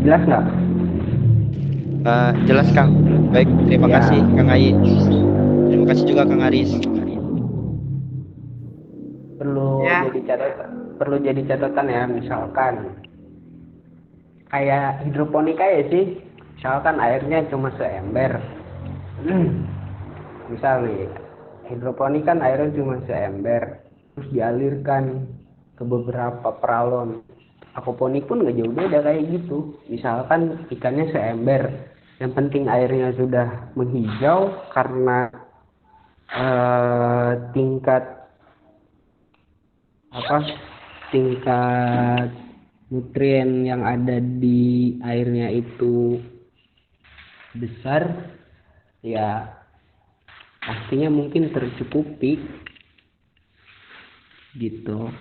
Jelas nggak? Jelas Kang. Baik, terima Ya. kasih Kang Ai. Terima kasih juga Kang Aris. Ya. Perlu jadi catatan ya, misalkan kayak hidroponik aja sih, misalkan airnya cuma seember. Misal nih, hidroponik kan airnya cuma seember, terus dialirkan ke beberapa peralon. Aquaponik pun nggak jauh beda kayak gitu. Misalkan ikannya seember, yang penting airnya sudah menghijau karena tingkat nutrien yang ada di airnya itu besar, ya pastinya mungkin tercukupi gitu.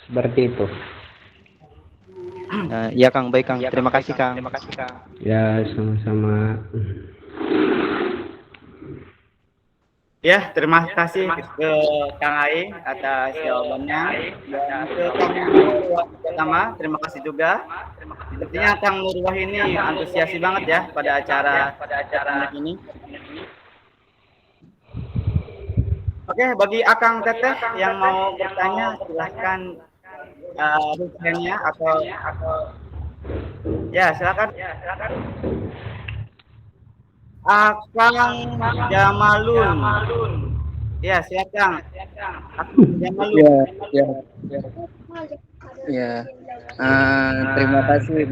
Seperti itu. Ya Kang, baik Kang. Terima kasih Kang. Ya, sama-sama. Ya, terima kasih ke Kang Ai atas jawabannya. Dan ke Kang Nurwah pertama, terima kasih juga. Sepertinya Kang Nurwah ini antusiasi banget ya pada acara ini. Oke, bagi Akang Teteh yang mau bertanya, silahkan raise-nya atau ya silakan. Akang Jamalun. Ya, silakan. Akang Jamalun. Ya. Terima kasih.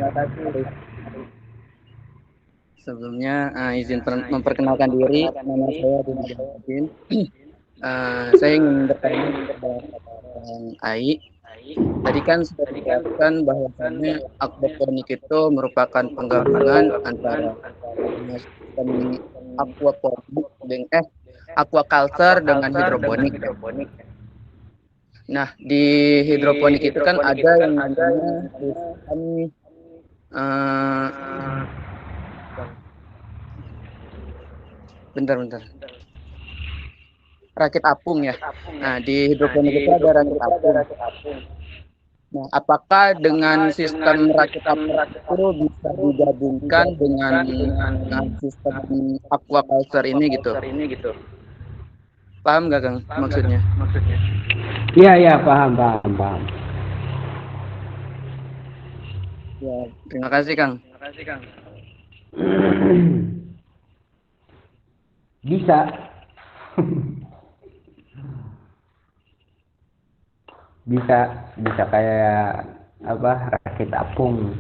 Sebelumnya izin memperkenalkan diri. Nama saya Dinadin. Saya ingin bertanya kepada Kang Ai. Tadi kan sudah dijelaskan bahwasannya aquaponik itu merupakan penggabungan antara sistem aquaculture dengan hidroponik. Nah, di hidroponik itu kan ada yang namanya sistem bentar. Rakit apung ya. Nah, di hidroponik itu ada rakit apung. Nah, apakah dengan sistem rakit apung itu bisa digabungkan dengan sistem aquaculture ini gitu? Paham nggak Kang maksudnya? Iya, paham. Ya, terima kasih Kang. Bisa. bisa kayak rakit apung.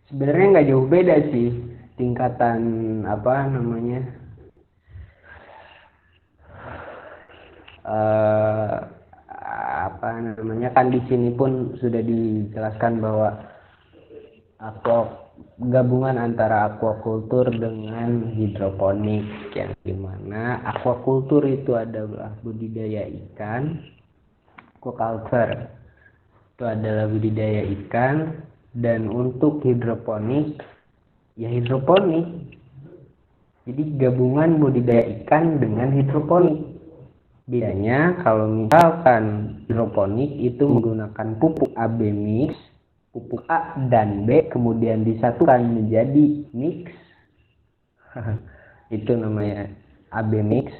Sebenarnya nggak jauh beda sih tingkatan kan di sini pun sudah dijelaskan bahwa gabungan antara aquacultur dengan hidroponik, yang dimana aquacultur itu adalah budidaya ikan, aquaculture itu adalah budidaya ikan, dan untuk hidroponik ya hidroponik. Jadi gabungan budidaya ikan dengan hidroponik. Bedanya kalau misalkan hidroponik itu menggunakan pupuk AB mix, pupuk A dan B kemudian disatukan menjadi mix. Itu namanya AB mix.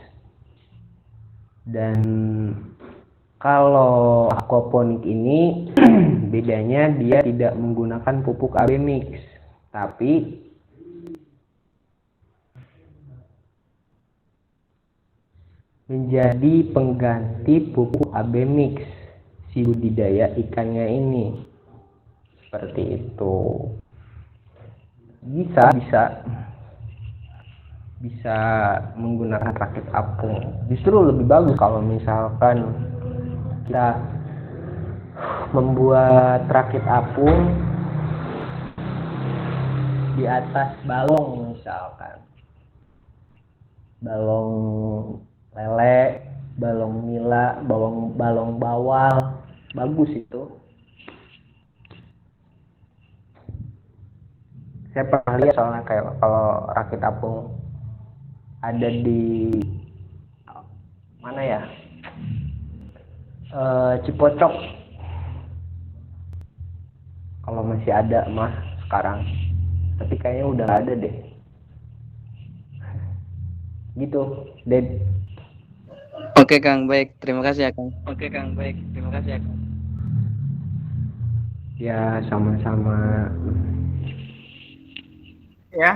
Dan kalau aquaponik ini bedanya dia tidak menggunakan pupuk AB mix, tapi menjadi pengganti pupuk AB mix si budidaya ikannya ini. Seperti itu. Bisa menggunakan rakit apung. Justru lebih bagus kalau misalkan kita membuat rakit apung di atas balong, misalkan balong lele, balong nila, balong bawal, bagus itu. Saya pernah lihat soalnya kayak kalau rakit apung ada di mana ya, Cipocok, kalau masih ada mah sekarang, tapi kayaknya udah nggak ada deh. Gitu, Ded. Oke Kang, baik. Terima kasih ya Kang. Ya, sama-sama. Ya,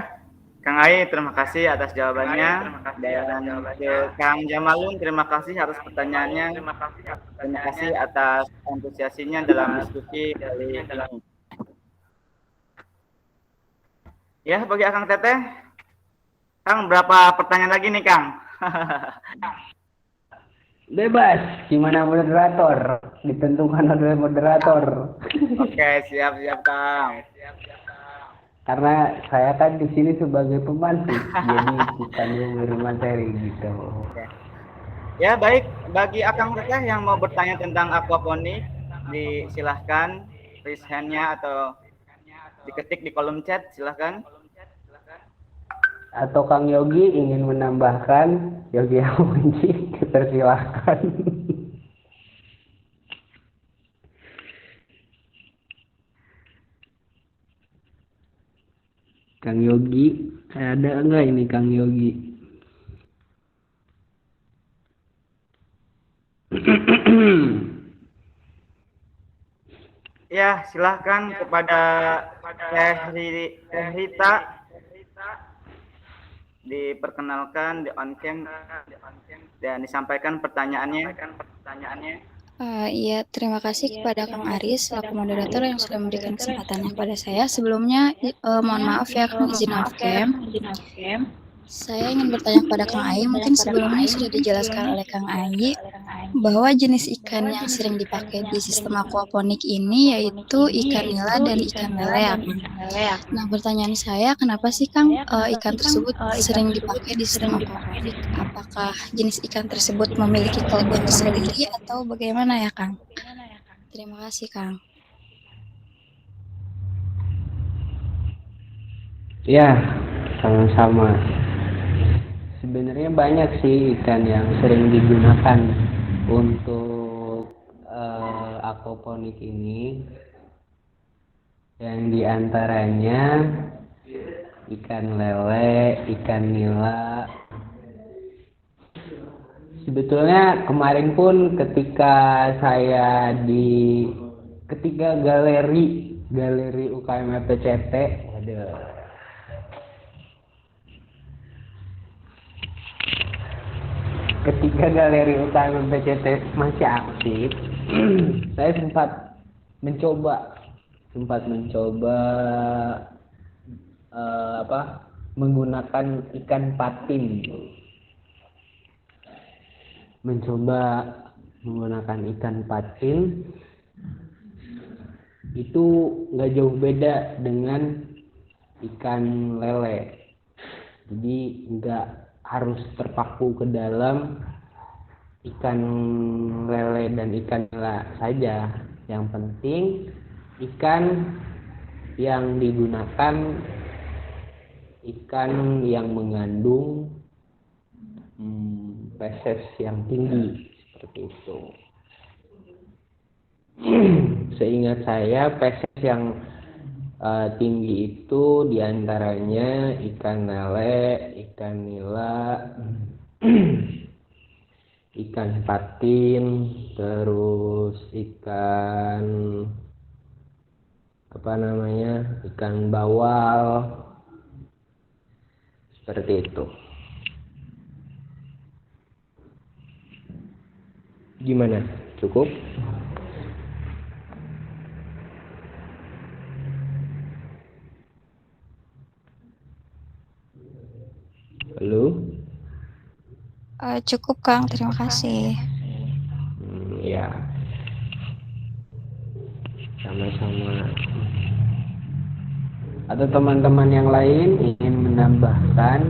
Kang Ai, terima kasih atas jawabannya. Dan ke Kang Jamalun, terima kasih atas pertanyaannya. Terima kasih atas antusiasinya dalam diskusi kali ini. Ya, bagi Kang Teteh, Kang berapa pertanyaan lagi nih Kang? Bebas, gimana moderator? Ditentukan oleh moderator. Oke, siap Kang. Karena saya kan di sini sebagai pemantik, jadi bukan memberi materi gitu. Oke. Ya, baik. Bagi Akang Teteh yang mau bertanya tentang aquaponik, disilahkan raise hand-nya atau diketik di kolom chat, silahkan. Atau Kang Yogi ingin menambahkan, Yogi Amunci, dipersilahkan. Kang Yogi, ada enggak ini Kang Yogi? Ya, silahkan kepada Teh Rita, diperkenalkan, di on cam, dan disampaikan pertanyaannya. Iya, terima kasih kepada Kang Aris selaku moderator yang sudah memberikan kesempatannya kepada saya. Sebelumnya, mohon maaf ya Kang, izin off cam. Saya ingin bertanya kepada Kang Ai, mungkin sebelumnya sudah dijelaskan oleh Kang Ai bahwa jenis ikan yang sering dipakai di sistem aquaponik ini yaitu ikan nila dan ikan lele ya Kang. Nah, pertanyaan saya, kenapa sih Kang ikan tersebut sering dipakai di sistem aquaponik? Apakah jenis ikan tersebut memiliki kelebihan tersendiri atau bagaimana ya Kang? Terima kasih Kang. Ya, sama-sama. Sebenarnya banyak sih ikan yang sering digunakan untuk aquaponik ini. Yang diantaranya ikan lele, ikan nila. Sebetulnya kemarin pun ketika saya di ketiga galeri UKM FPCT, ketika galeri UKM FPCT masih aktif, saya sempat mencoba menggunakan ikan patin. Itu nggak jauh beda dengan ikan lele, jadi nggak harus terpaku ke dalam ikan lele dan ikan nila saja. Yang penting ikan yang digunakan ikan yang mengandung feses yang tinggi, seperti itu. Seingat saya feses yang tinggi itu diantaranya ikan lele, ikan nila, ikan patin, terus ikan ikan bawal, seperti itu. Gimana? Cukup? Halo? Cukup Kang, terima kasih. Ya, sama-sama. Atau teman-teman yang lain ingin menambahkan?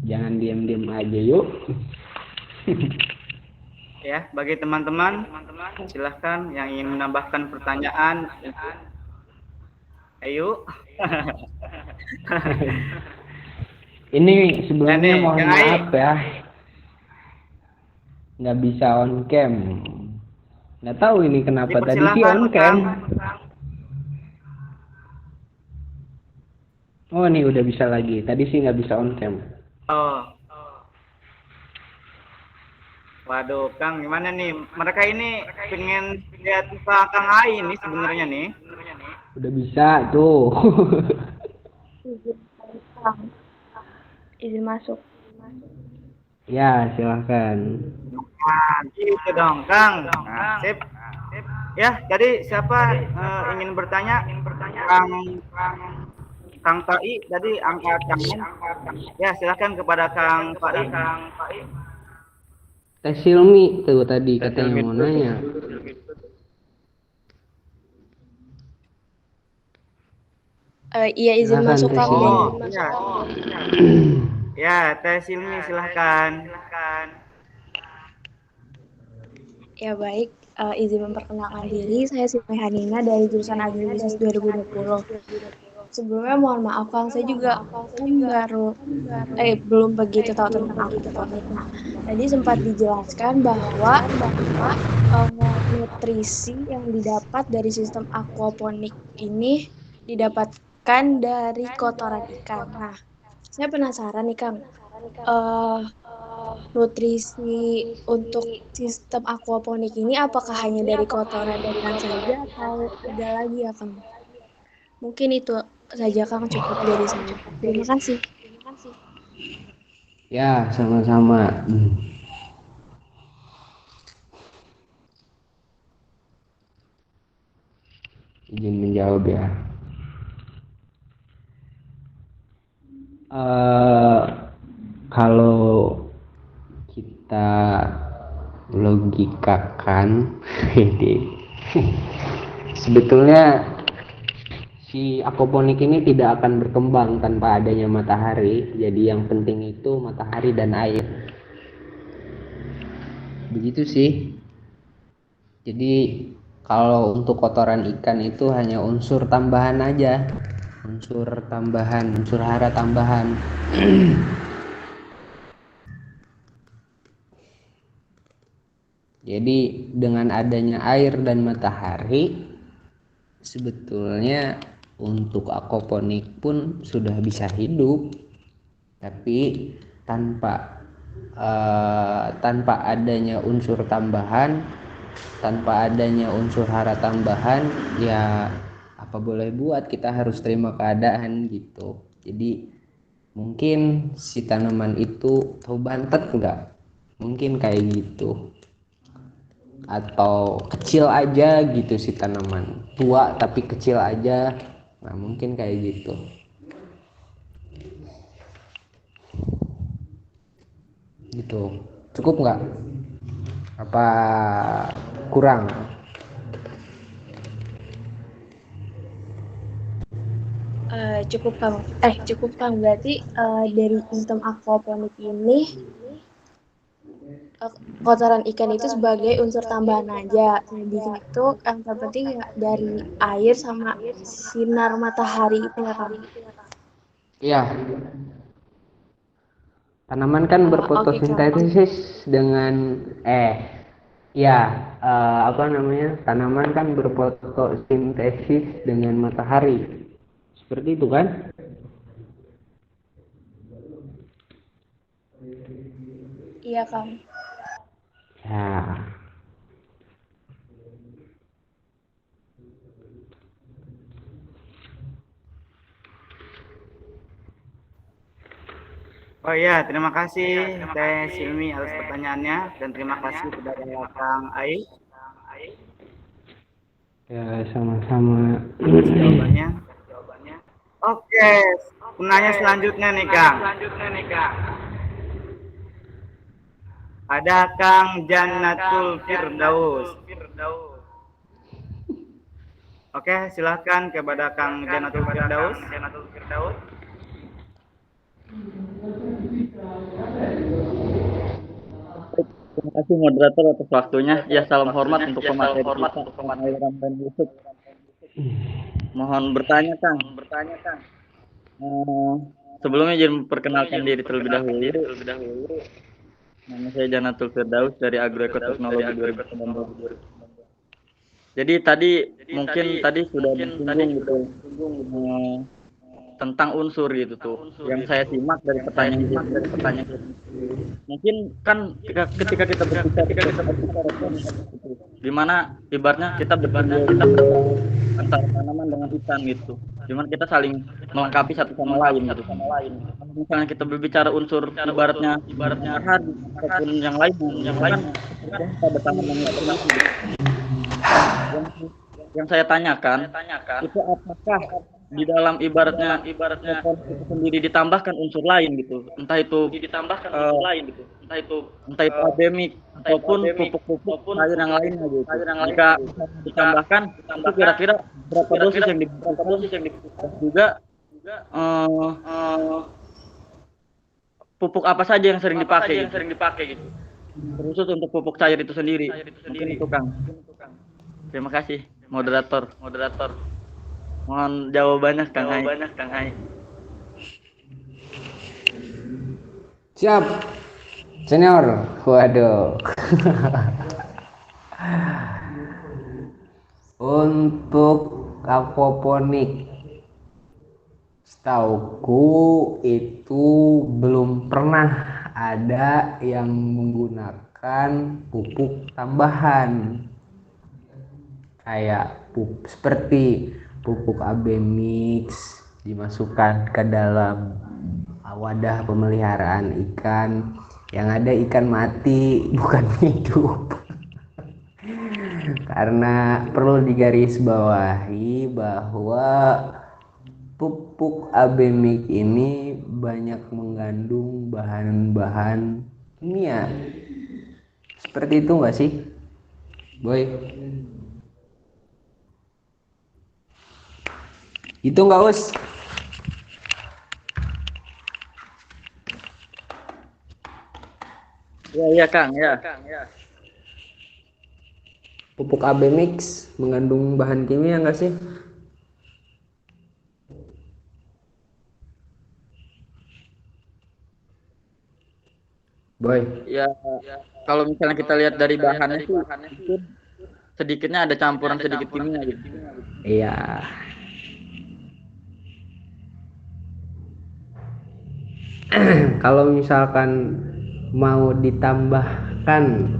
Jangan diam-diam aja yuk. Ya, bagi teman-teman, silahkan yang ingin menambahkan pertanyaan. Ayo. Ini sebelumnya Ya nih, mohon Kang Ai. maaf ya, nggak bisa on cam. Nggak tahu ini kenapa tadi sih Dipersilakan, on cam. Kang. Oh nih udah bisa lagi. Tadi sih nggak bisa on cam. Oh. Waduh, Kang, gimana nih? Mereka ini pengen lihat muka Kang Ai nih sebenarnya nih. Udah bisa tuh. Izin masuk. Ya silahkan. Nah, gitu dong, Kang. Nah, sip. Ya, jadi siapa ingin bertanya? Kang Pai tadi angkat tangan. Ya, silakan kepada Kang Pai. Teh Silmi tuh tadi katanya mau nanya. Iya izin Silakan, masuk Teh Kang. Silmi. Oh, iya. Ya, Teh Silmi silahkan. Ya baik, izin memperkenalkan diri, saya Silmi Hanina dari jurusan Agribisnis 2020. Sebelumnya mohon maaf Kang, saya juga belum begitu tahu tentang aquaponik. Nah, tadi sempat dijelaskan bahwa nutrisi yang didapat dari sistem aquaponik ini didapatkan dari kotoran ikan. Nah, saya penasaran nih Kang, nutrisi untuk sistem aquaponik ini apakah hanya dari kotoran ikan saja atau ada lagi ya Kang? Mungkin itu saja Kang, cukup dari saya. Terima kasih. Ya sama-sama. Izin menjawab ya. Kalau kita logikakan, sebetulnya si aquaponik ini tidak akan berkembang tanpa adanya matahari. Jadi yang penting itu matahari dan air. Begitu sih. Jadi kalau untuk kotoran ikan itu hanya unsur tambahan aja. Unsur hara tambahan. Jadi dengan adanya air dan matahari, sebetulnya untuk aquaponik pun sudah bisa hidup, tapi tanpa adanya unsur tambahan, tanpa adanya unsur hara tambahan, ya apa boleh buat, kita harus terima keadaan gitu. Jadi mungkin si tanaman itu tahu bantet enggak? Mungkin kayak gitu. Atau kecil aja gitu si tanaman, tua tapi kecil aja. Nah mungkin kayak gitu. Gitu cukup nggak? Apa kurang? Cukup Kang. Berarti dari sistem aquaponik ini kotoran ikan itu sebagai unsur tambahan aja. Selebihnya itu yang terpenting ya dari air sama sinar matahari itu ya Kang. Iya. Tanaman kan Oke, Kang. berfotosintesis dengan tanaman kan berfotosintesis dengan matahari. Seperti itu kan? Iya Kang. Ya. Oh iya, terima kasih Teh Silmi atas pertanyaannya dan terima kasih kepada Kang Ai Ya, sama-sama. atas jawabannya. Oke, penanya selanjutnya nih Kang. Ada Kang Jannatul Firdaus. Oke, silakan kepada Kang Jannatul Firdaus. Terima kasih moderator atas waktunya. Ya, salam hormat untuk pemateri kita, Kang Airam dan Yusuf. Mohon bertanya, Kang. Sebelumnya izin memperkenalkan diri terlebih dahulu. Nama saya Janatul Firdaus dari Agroekoteknologi 2019. Jadi tadi sudah disinggung gitu tentang unsur gitu tuh. Yang saya simak dari pertanyaan. Mungkin kan ketika kita berbicara di mana ibaratnya kita antara tanaman dengan hutan gitu. Dimana kita saling melengkapi satu sama lain gitu. Misalnya kita berbicara unsur ibaratnya ataupun yang lain pada tanaman gitu. Yang saya tanyakan itu apakah di dalam ibaratnya itu sendiri ditambahkan unsur lain gitu, entah itu ademik ataupun pupuk-pupuk cair yang lainnya gitu. Jika ditambahkan itu kira-kira berapa dosis yang dibutuhkan, juga pupuk apa saja yang sering dipakai gitu. Khusus untuk pupuk cair itu sendiri. Mungkin itu, Kang. Terima kasih moderator. Mohon jawabannya Kang Ai. Siap. Senior. Waduh. Untuk aquaponik, setauku itu belum pernah ada yang menggunakan pupuk tambahan kayak seperti pupuk AB mix dimasukkan ke dalam wadah pemeliharaan ikan, yang ada ikan mati bukan hidup. Karena perlu digarisbawahi bahwa pupuk AB mix ini banyak mengandung bahan-bahan kimia. Seperti itu nggak sih, Boy? Itu nggak, Us? Ya, Kang, ya. Pupuk AB mix mengandung bahan kimia nggak sih? Boy. Ya, kalau misalnya kita lihat dari bahannya itu sedikitnya ada campuran sedikit kimia gitu. Iya. Kalau misalkan mau ditambahkan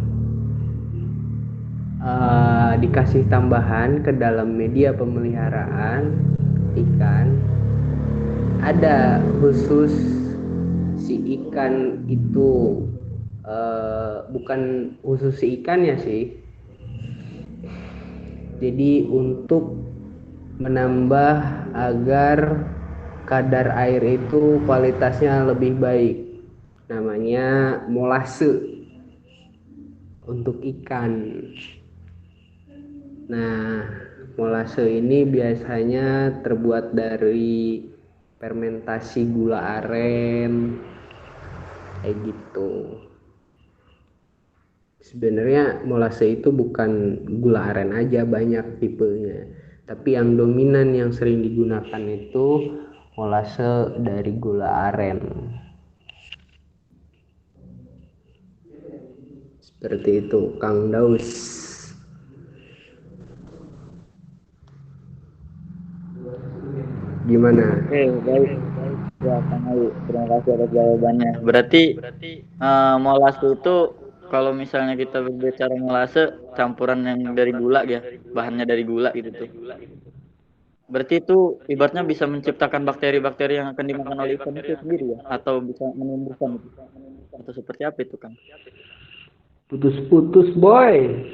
dikasih tambahan ke dalam media pemeliharaan ikan, ada khusus si ikan itu, bukan khusus si ikannya sih. Jadi untuk menambah agar kadar air itu kualitasnya lebih baik, namanya molase untuk ikan. Nah, molase ini biasanya terbuat dari fermentasi gula aren kayak gitu. Sebenarnya molase itu bukan gula aren aja, banyak tipenya, tapi yang dominan yang sering digunakan itu molase dari gula aren. Seperti itu, Kang Daus. Gimana? Oke, baik. Ya, Kang Ai, terima kasih atas jawabannya. Berarti molase itu kalau misalnya kita berbicara molase campuran yang dari gula ya, bahannya dari gula gitu tuh. Berarti itu ibaratnya bisa menciptakan bakteri-bakteri yang akan dimakan oleh ikan itu sendiri ya, atau bisa menumbuhkan itu, atau seperti apa itu, Kang? Putus-putus, boy.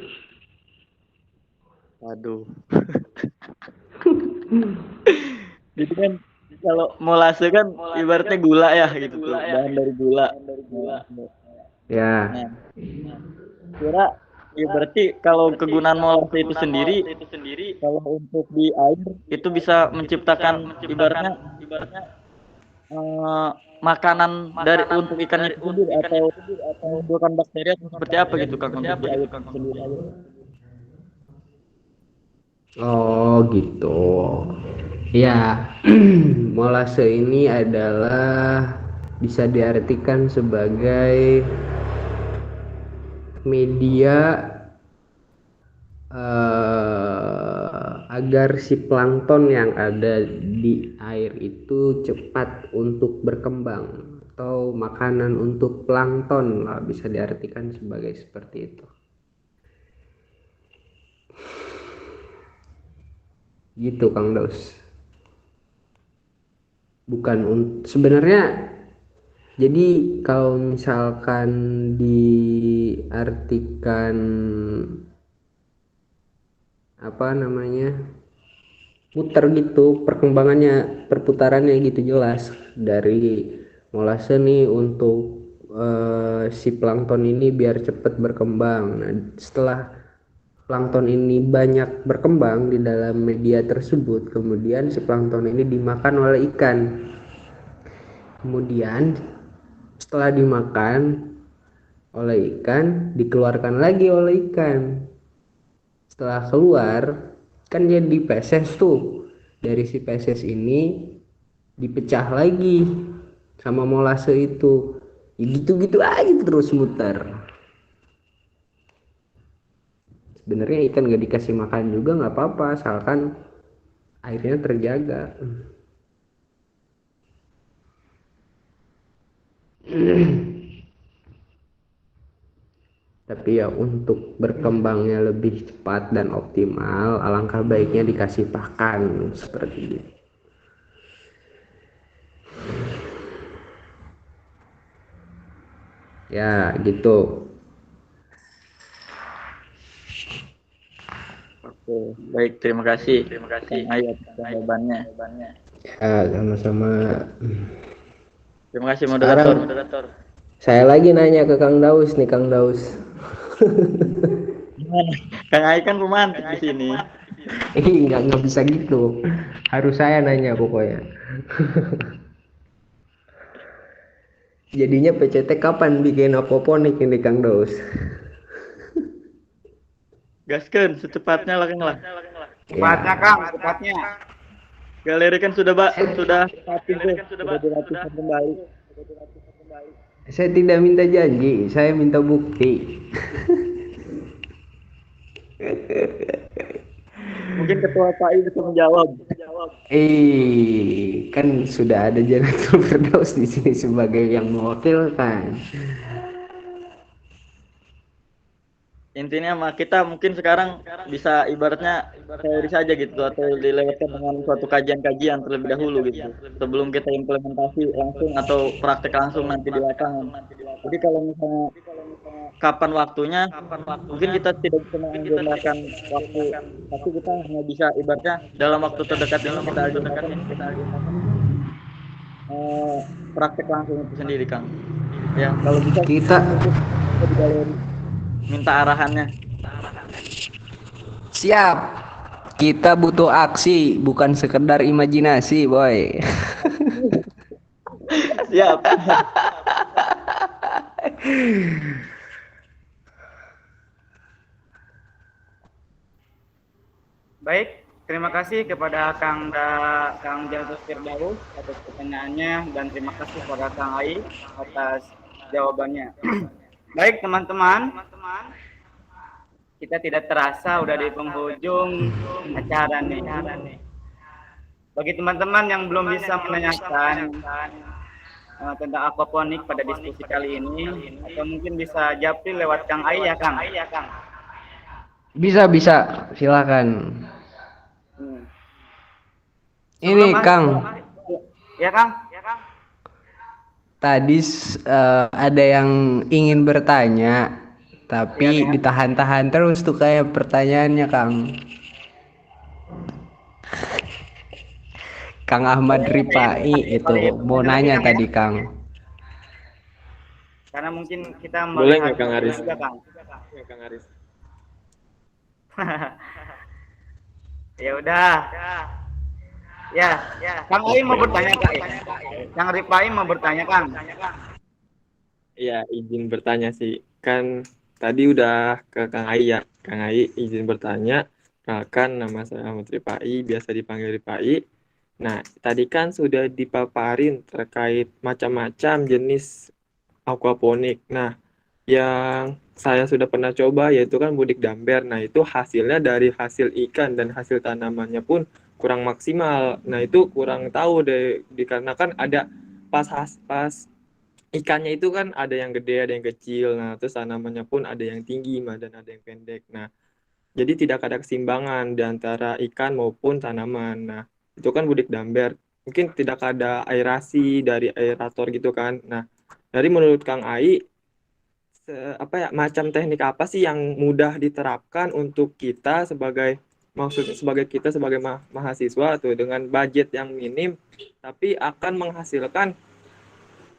Waduh. Jadi kan kalau molase kan ibaratnya gula ya gitu tuh, bahan dari gula. Ya. Nah, kira ya berarti kalau kegunaan molase itu sendiri kalau untuk di air itu bisa menciptakan ibaratnya makanan dari untuk ikan itu sendiri atau menimbulkan bakteri atau seperti apa gitu Kang untuk di air sendiri? Oh gitu. Ya, molase ini adalah bisa diartikan sebagai media agar si plankton yang ada di air itu cepat untuk berkembang, atau makanan untuk plankton lah, bisa diartikan sebagai seperti itu. Gitu Kang Daus. Sebenarnya, jadi kalau misalkan diartikan muter gitu perkembangannya, perputarannya gitu, jelas dari molase nih untuk si plankton ini biar cepat berkembang. Nah, setelah plankton ini banyak berkembang di dalam media tersebut, kemudian si plankton ini dimakan oleh ikan. Kemudian setelah dimakan oleh ikan, dikeluarkan lagi oleh ikan. Setelah keluar kan jadi feses tuh. Dari si feses ini dipecah lagi sama molase itu. Ya gitu-gitu aja terus muter. Sebenarnya ikan gak dikasih makan juga nggak apa-apa, asalkan airnya terjaga. Tapi ya untuk berkembangnya lebih cepat dan optimal, alangkah baiknya dikasih pakan seperti ini. Ya gitu. Oke, baik, terima kasih Kang Ayi atas jawabannya. Ya, sama-sama. Terima kasih moderator. Saya lagi nanya ke Kang Daus nih, Kang Daus. Gimana? Kang Ayi kan pemantik di sini. Nggak bisa gitu. Harus saya nanya pokoknya. Jadinya PCT kapan bikin aquaponik ini Kang Daus? Gaskeun secepatnya lah Kang lah. Cepatnya Kang, cepatnya. Galeri kan sudah rapi tuh, sudah dirapikan kembali. Saya tidak minta janji, saya minta bukti. Mungkin Ketua PAI bisa menjawab. Kan sudah ada Janatul Firdaus di sini sebagai yang mewakilkan. Intinya mah kita mungkin sekarang bisa ibaratnya teori saja gitu atau dilewatkan dengan suatu kajian-kajian terlebih dahulu gitu sebelum kita implementasi langsung atau praktek langsung nanti di lapangan. Jadi kalau misalnya kapan waktunya mungkin kita tidak bisa mengagendakan waktu, tapi kita hanya bisa ibaratnya dalam waktu terdekat ini kita agendakan praktek langsung itu sendiri Kang. Ya kalau bisa kita di galeri minta arahannya. Siap. Kita butuh aksi, bukan sekedar imajinasi, boy. Siap. Baik, terima kasih kepada Kang Janatul Firdaus atas pertanyaannya, dan terima kasih kepada Kang Ayi atas jawabannya. Baik teman-teman, kita tidak terasa udah di penghujung acara nih. Bagi teman-teman yang belum bisa menanyakan tentang aquaponik pada diskusi kali ini, atau mungkin bisa japri lewat Kang Ayi ya Kang. Bisa, silakan. Ini Kang. Ya Kang. Tadi ada yang ingin bertanya, tapi ditahan-tahan terus tuh kayak pertanyaannya Kang. Kang Ahmad Ripai itu mau nanya tadi Kang. Karena mungkin kita boleh nggak Kang Aris? Juga, Kang. Ya, Kang Aris. Ya udah. Ya, Kang Ai mau bertanya Kak. Kang Rifai mau bertanya Kang. Iya, izin bertanya sih. Kan tadi udah ke Kang Ai ya. Kang Ai izin bertanya. Kan nama saya Ahmad Rifai, biasa dipanggil Rifai. Nah, tadi kan sudah dipaparin terkait macam-macam jenis aquaponik. Nah, yang saya sudah pernah coba yaitu kan budik damber. Nah, itu hasilnya dari hasil ikan dan hasil tanamannya pun kurang maksimal. Nah, itu kurang tahu deh dikarenakan ada pas ikannya itu kan ada yang gede, ada yang kecil. Nah, terus tanamannya pun ada yang tinggi dan ada yang pendek. Nah, jadi tidak ada keseimbangan di antara ikan maupun tanaman. Nah, itu kan budik damber. Mungkin tidak ada aerasi dari aerator gitu kan. Nah, dari menurut Kang Ai, apa ya macam teknik apa sih yang mudah diterapkan untuk kita maksudnya sebagai kita sebagai mahasiswa tuh dengan budget yang minim tapi akan menghasilkan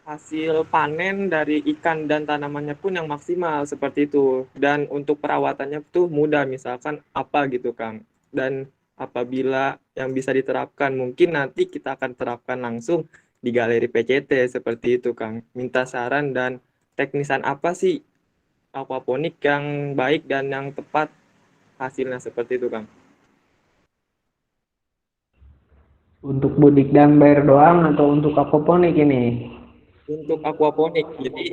hasil panen dari ikan dan tanamannya pun yang maksimal seperti itu. Dan untuk perawatannya tuh mudah, misalkan apa gitu Kang. Dan apabila yang bisa diterapkan, mungkin nanti kita akan terapkan langsung di galeri PCT seperti itu Kang. Minta saran dan teknisan apa sih aquaponik yang baik dan yang tepat hasilnya seperti itu Kang. Untuk budik damber doang atau untuk aquaponik ini? Untuk aquaponik, jadi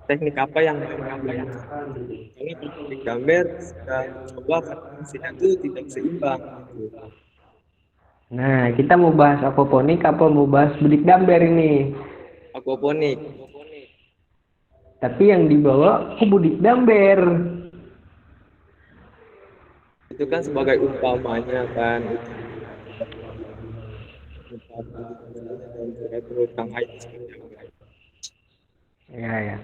teknik apa yang ini teknik gambar sudah coba karena hasilnya tuh tidak seimbang gitu. Nah, kita mau bahas aquaponik apa mau bahas budik damber ini? Aquaponik. Tapi yang dibawa ke budik damber. Itu kan sebagai umpamanya kan. Menurut Kang Ai seperti apa? Ya.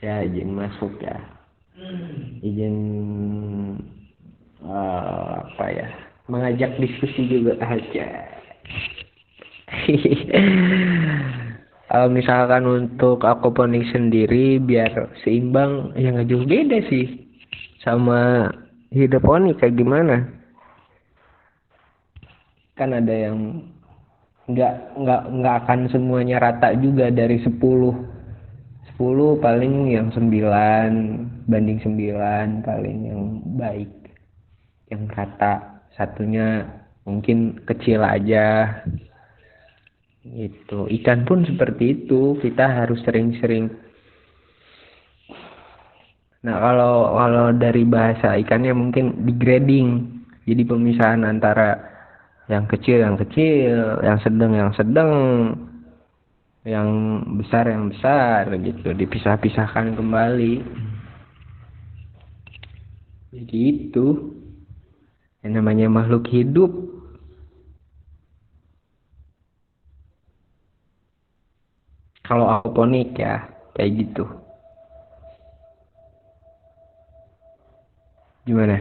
Ya, izin masuk ya. Izin apa ya? Mengajak diskusi juga aja. Kalau misalkan untuk aquaponik sendiri biar seimbang ya nggak jauh beda sih sama hidroponik kayak gimana? Kan ada yang nggak akan semuanya rata juga dari 10 paling yang 9 banding 9 paling yang baik yang rata, satunya mungkin kecil aja gitu. Ikan pun seperti itu, kita harus sering-sering. Nah, kalau dari bahasa ikannya mungkin degrading, jadi pemisahan antara yang kecil, yang sedang, yang besar gitu, dipisah-pisahkan kembali. Jadi itu yang namanya makhluk hidup. Kalau aquaponik ya kayak gitu. Gimana?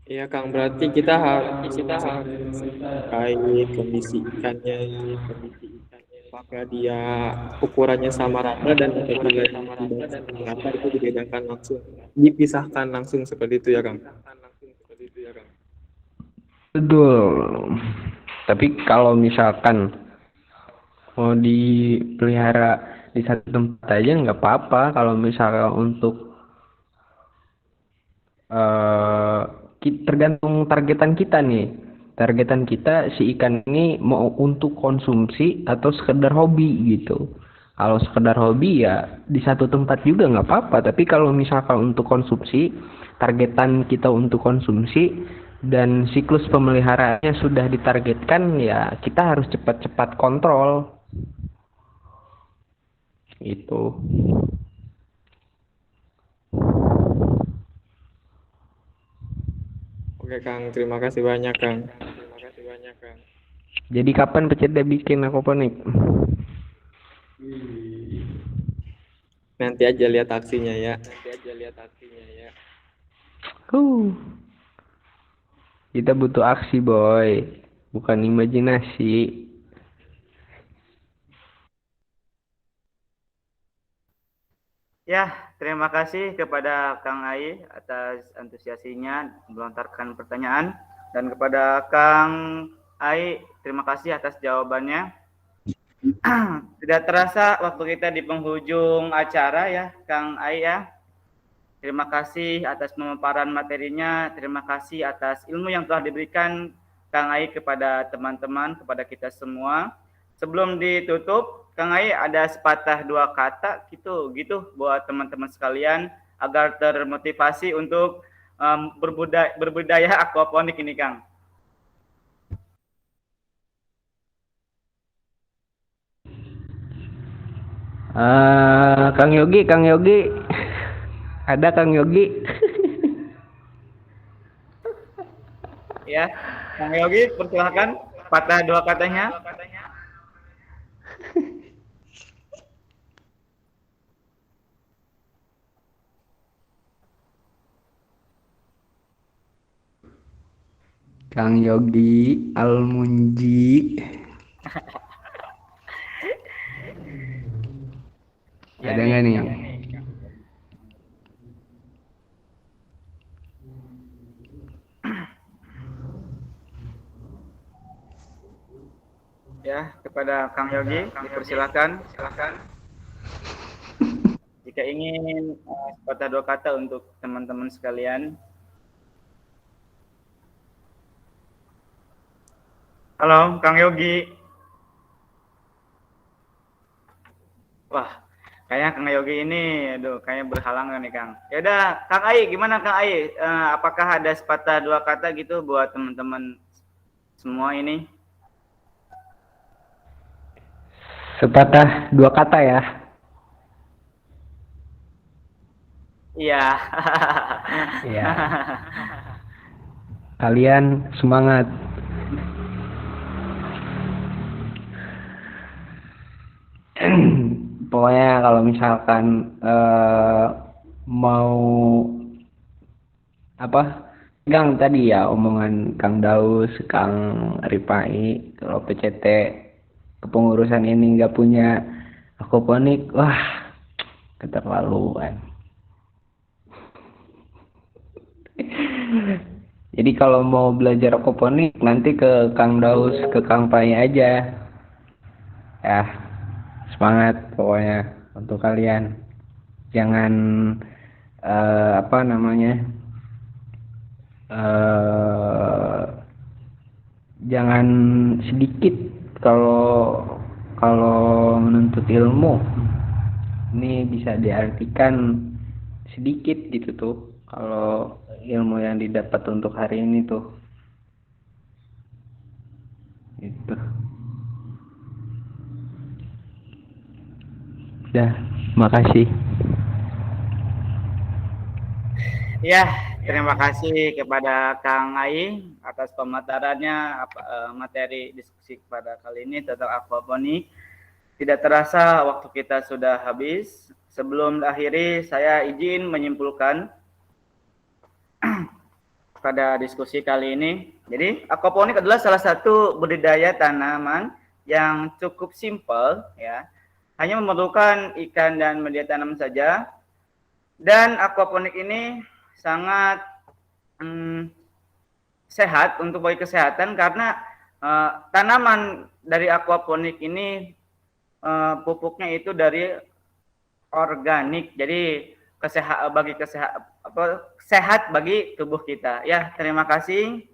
Iya Kang, berarti kita harus terkait kondisi ikannya, apakah dia ukurannya sama rata dan apabila tidak sama rata itu dibedakan langsung, dipisahkan langsung seperti itu ya Kang. Betul. Tapi kalau misalkan mau dipelihara di satu tempat aja nggak apa-apa. Kalau misalkan untuk tergantung targetan kita nih. Targetan kita si ikan ini mau untuk konsumsi atau sekedar hobi gitu. Kalau sekedar hobi ya di satu tempat juga nggak apa-apa. Tapi kalau misalkan untuk konsumsi, targetan kita untuk konsumsi dan siklus pemeliharaannya sudah ditargetkan, ya kita harus cepat-cepat kontrol. Itu. Oke Kang, terima kasih banyak Kang. Jadi kapan pecerda bikin aquaponik? Nanti aja lihat aksinya ya. Kita butuh aksi boy, bukan imajinasi. Ya, terima kasih kepada Kang Ai atas antusiasinya melontarkan pertanyaan, dan kepada Kang Ai terima kasih atas jawabannya. Tidak terasa waktu kita di penghujung acara ya, Kang Ai ya. Terima kasih atas pemaparan materinya, terima kasih atas ilmu yang telah diberikan Kang Ai kepada teman-teman, kepada kita semua. Sebelum ditutup, Kang Ai ada sepatah dua kata gitu buat teman-teman sekalian agar termotivasi untuk berbudaya aquaponik ini, Kang. Kang Yogi, ada Kang Yogi. Ya, Kang Yogi, persilahkan patah dua katanya. Kang Yogi Almunji. Ada nggak nih? Ya, kepada Kang Yogi, dipersilakan. Jika ingin sepatah dua kata untuk teman-teman sekalian. Halo, Kang Yogi. Wah, kayaknya Kang Yogi ini, aduh, kayaknya berhalangan nih, Kang. Ya udah, Kang Ai, gimana Kang Ai? Apakah ada sepatah dua kata gitu buat teman-teman semua ini? Sepatah dua kata ya. Iya. Iya. Kalian semangat. Pokoknya kalau misalkan mau apa, Gang tadi ya omongan Kang Daus, Kang Ripai, kalau PCT kepengurusan ini nggak punya aquaponik, wah keterlaluan. Jadi kalau mau belajar aquaponik nanti ke Kang Daus, ke Kang Pai aja. Ya, semangat pokoknya untuk kalian. Jangan apa namanya? Jangan sedikit kalau menuntut ilmu. Ini bisa diartikan sedikit gitu tuh kalau ilmu yang didapat untuk hari ini tuh. Gitu. Udah, makasih. Ya, terima kasih kepada Kang Ai atas pemaparannya materi diskusi pada kali ini tentang aquaponik. Tidak terasa waktu kita sudah habis. Sebelum akhiri, saya izin menyimpulkan pada diskusi kali ini. Jadi, aquaponik adalah salah satu budidaya tanaman yang cukup simpel, ya. Hanya memerlukan ikan dan media tanam saja. Dan aquaponik ini sangat sehat untuk bagi kesehatan karena tanaman dari aquaponik ini pupuknya itu dari organik, jadi sehat bagi tubuh kita. Ya, terima kasih.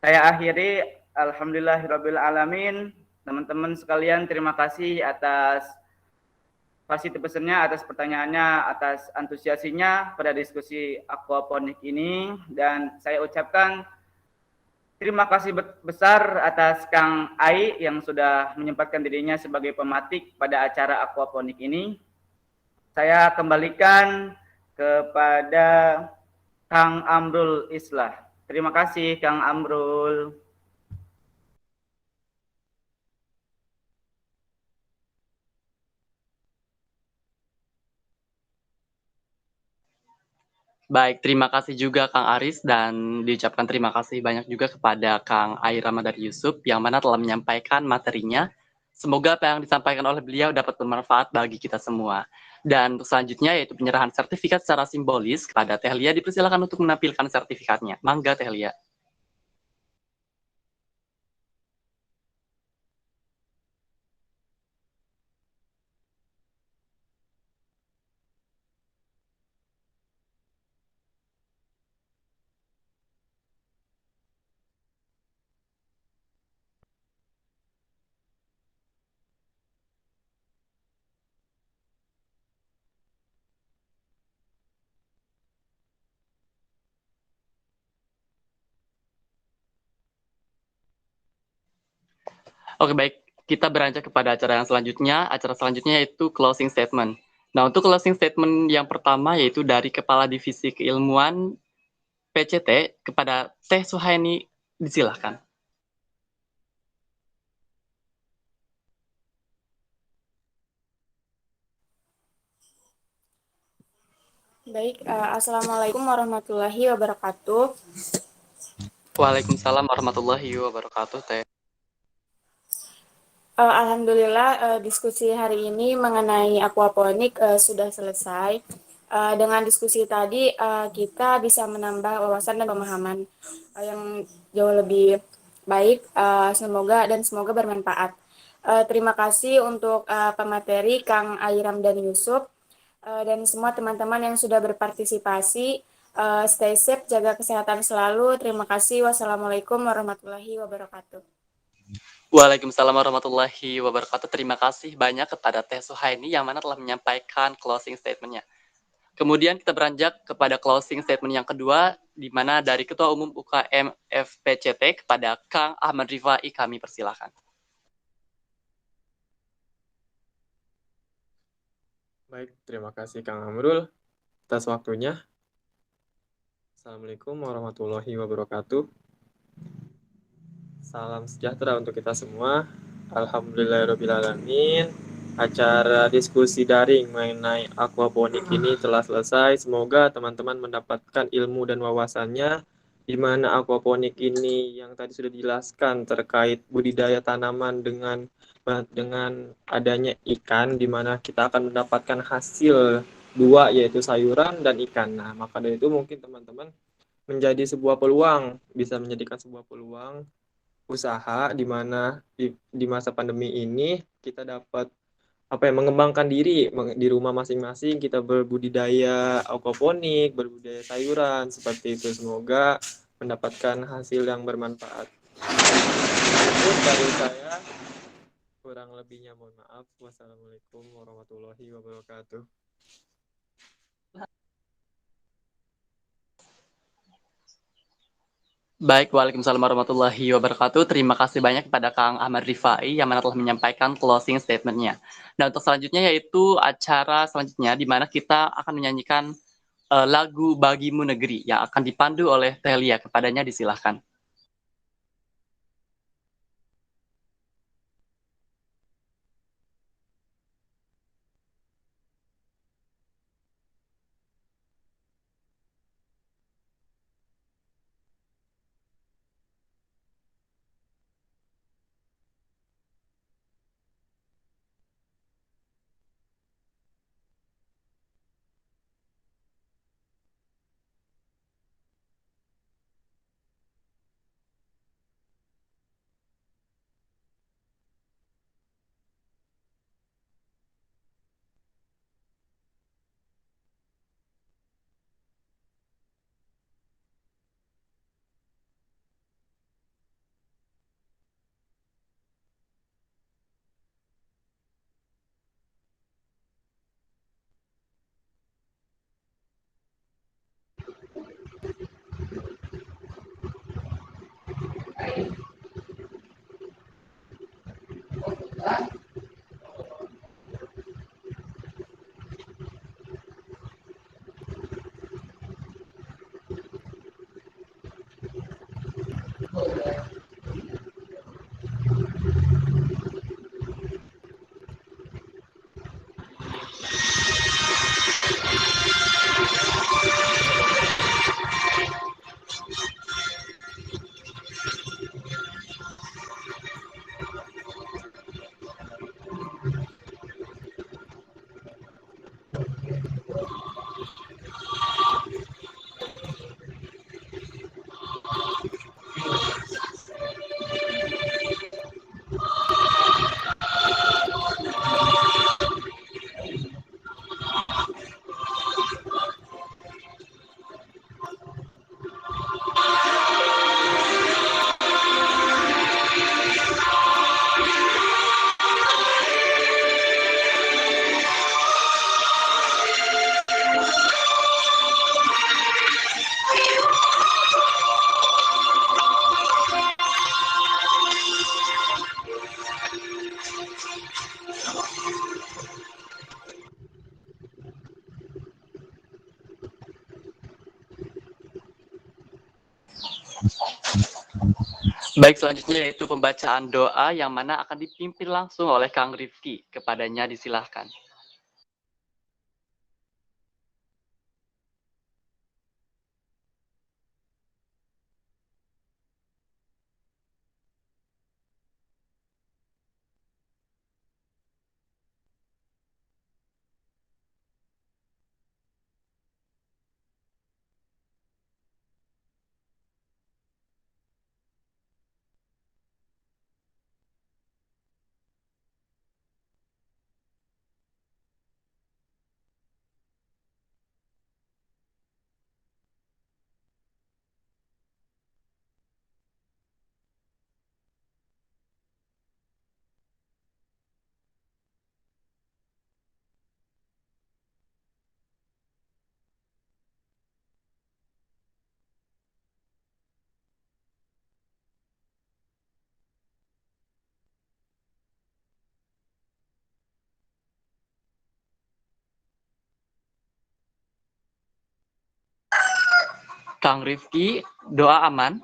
Saya akhiri. Alhamdulillahirabbil alamin. Teman-teman sekalian, terima kasih atas fasilitasinya, atas pertanyaannya, atas antusiasinya pada diskusi aquaponik ini, dan saya ucapkan terima kasih besar atas Kang Ai yang sudah menyempatkan dirinya sebagai pematik pada acara aquaponik ini. Saya kembalikan kepada Kang Amrul Islah. Terima kasih Kang Amrul. Baik, terima kasih juga Kang Aris, dan diucapkan terima kasih banyak juga kepada Kang Ai Ramadhan Yusuf yang mana telah menyampaikan materinya Semoga apa yang disampaikan oleh beliau dapat bermanfaat bagi kita semua. Dan untuk selanjutnya yaitu penyerahan sertifikat secara simbolis kepada Tehlia. Dipersilakan untuk menampilkan sertifikatnya. Mangga Tehlia. Oke, baik. Kita beranjak kepada acara yang selanjutnya. Acara selanjutnya yaitu closing statement. Nah, untuk closing statement yang pertama yaitu dari Kepala Divisi Keilmuan PCT kepada Teh Suhaini, disilahkan. Baik, Assalamualaikum warahmatullahi wabarakatuh. Waalaikumsalam warahmatullahi wabarakatuh, Teh. Alhamdulillah diskusi hari ini mengenai aquaponik sudah selesai. Dengan diskusi tadi kita bisa menambah wawasan dan pemahaman yang jauh lebih baik. Semoga bermanfaat. Terima kasih untuk pemateri Kang Airam dan Yusuf dan semua teman-teman yang sudah berpartisipasi. Stay safe, jaga kesehatan selalu. Terima kasih. Wassalamualaikum warahmatullahi wabarakatuh. Waalaikumsalam warahmatullahi wabarakatuh. Terima kasih banyak kepada Teh Suhaini yang mana telah menyampaikan closing statement-nya. Kemudian kita beranjak kepada closing statement yang kedua, di mana dari Ketua Umum UKM FPCT kepada Kang Ahmad Rifai, kami persilahkan. Baik, terima kasih Kang Amrul atas waktunya. Assalamualaikum warahmatullahi wabarakatuh. Salam sejahtera untuk kita semua. Alhamdulillahirrahmanirrahim. Acara diskusi daring mengenai aquaponik ini telah selesai. Semoga teman-teman mendapatkan ilmu dan wawasannya, di mana aquaponik ini yang tadi sudah dijelaskan terkait budidaya tanaman dengan adanya ikan, di mana kita akan mendapatkan hasil dua, yaitu sayuran dan ikan. Nah, maka dari itu mungkin teman-teman menjadi sebuah peluang, bisa menjadikan sebuah peluang usaha di mana di masa pandemi ini kita dapat mengembangkan diri di rumah masing-masing, kita berbudidaya aquaponik, berbudidaya sayuran seperti itu. Semoga mendapatkan hasil yang bermanfaat. Itu dari saya, kurang lebihnya mohon maaf. Wassalamualaikum warahmatullahi wabarakatuh. Baik, waalaikumsalam warahmatullahi wabarakatuh. Terima kasih banyak kepada Kang Ahmad Rifai yang mana telah menyampaikan closing statement-nya. Nah, untuk selanjutnya yaitu acara selanjutnya di mana kita akan menyanyikan lagu Bagimu Negeri yang akan dipandu oleh Tehlia. Kepadanya disilahkan. Baik, selanjutnya yaitu pembacaan doa yang mana akan dipimpin langsung oleh Kang Rifki. Kepadanya disilahkan. Kang Rifki, doa aman.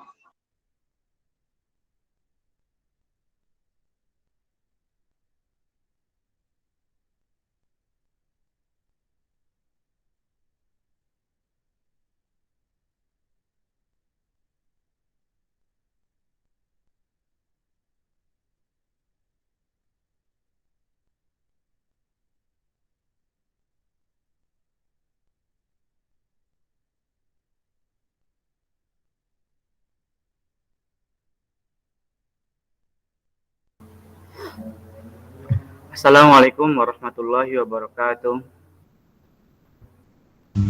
Assalamualaikum warahmatullahi wabarakatuh.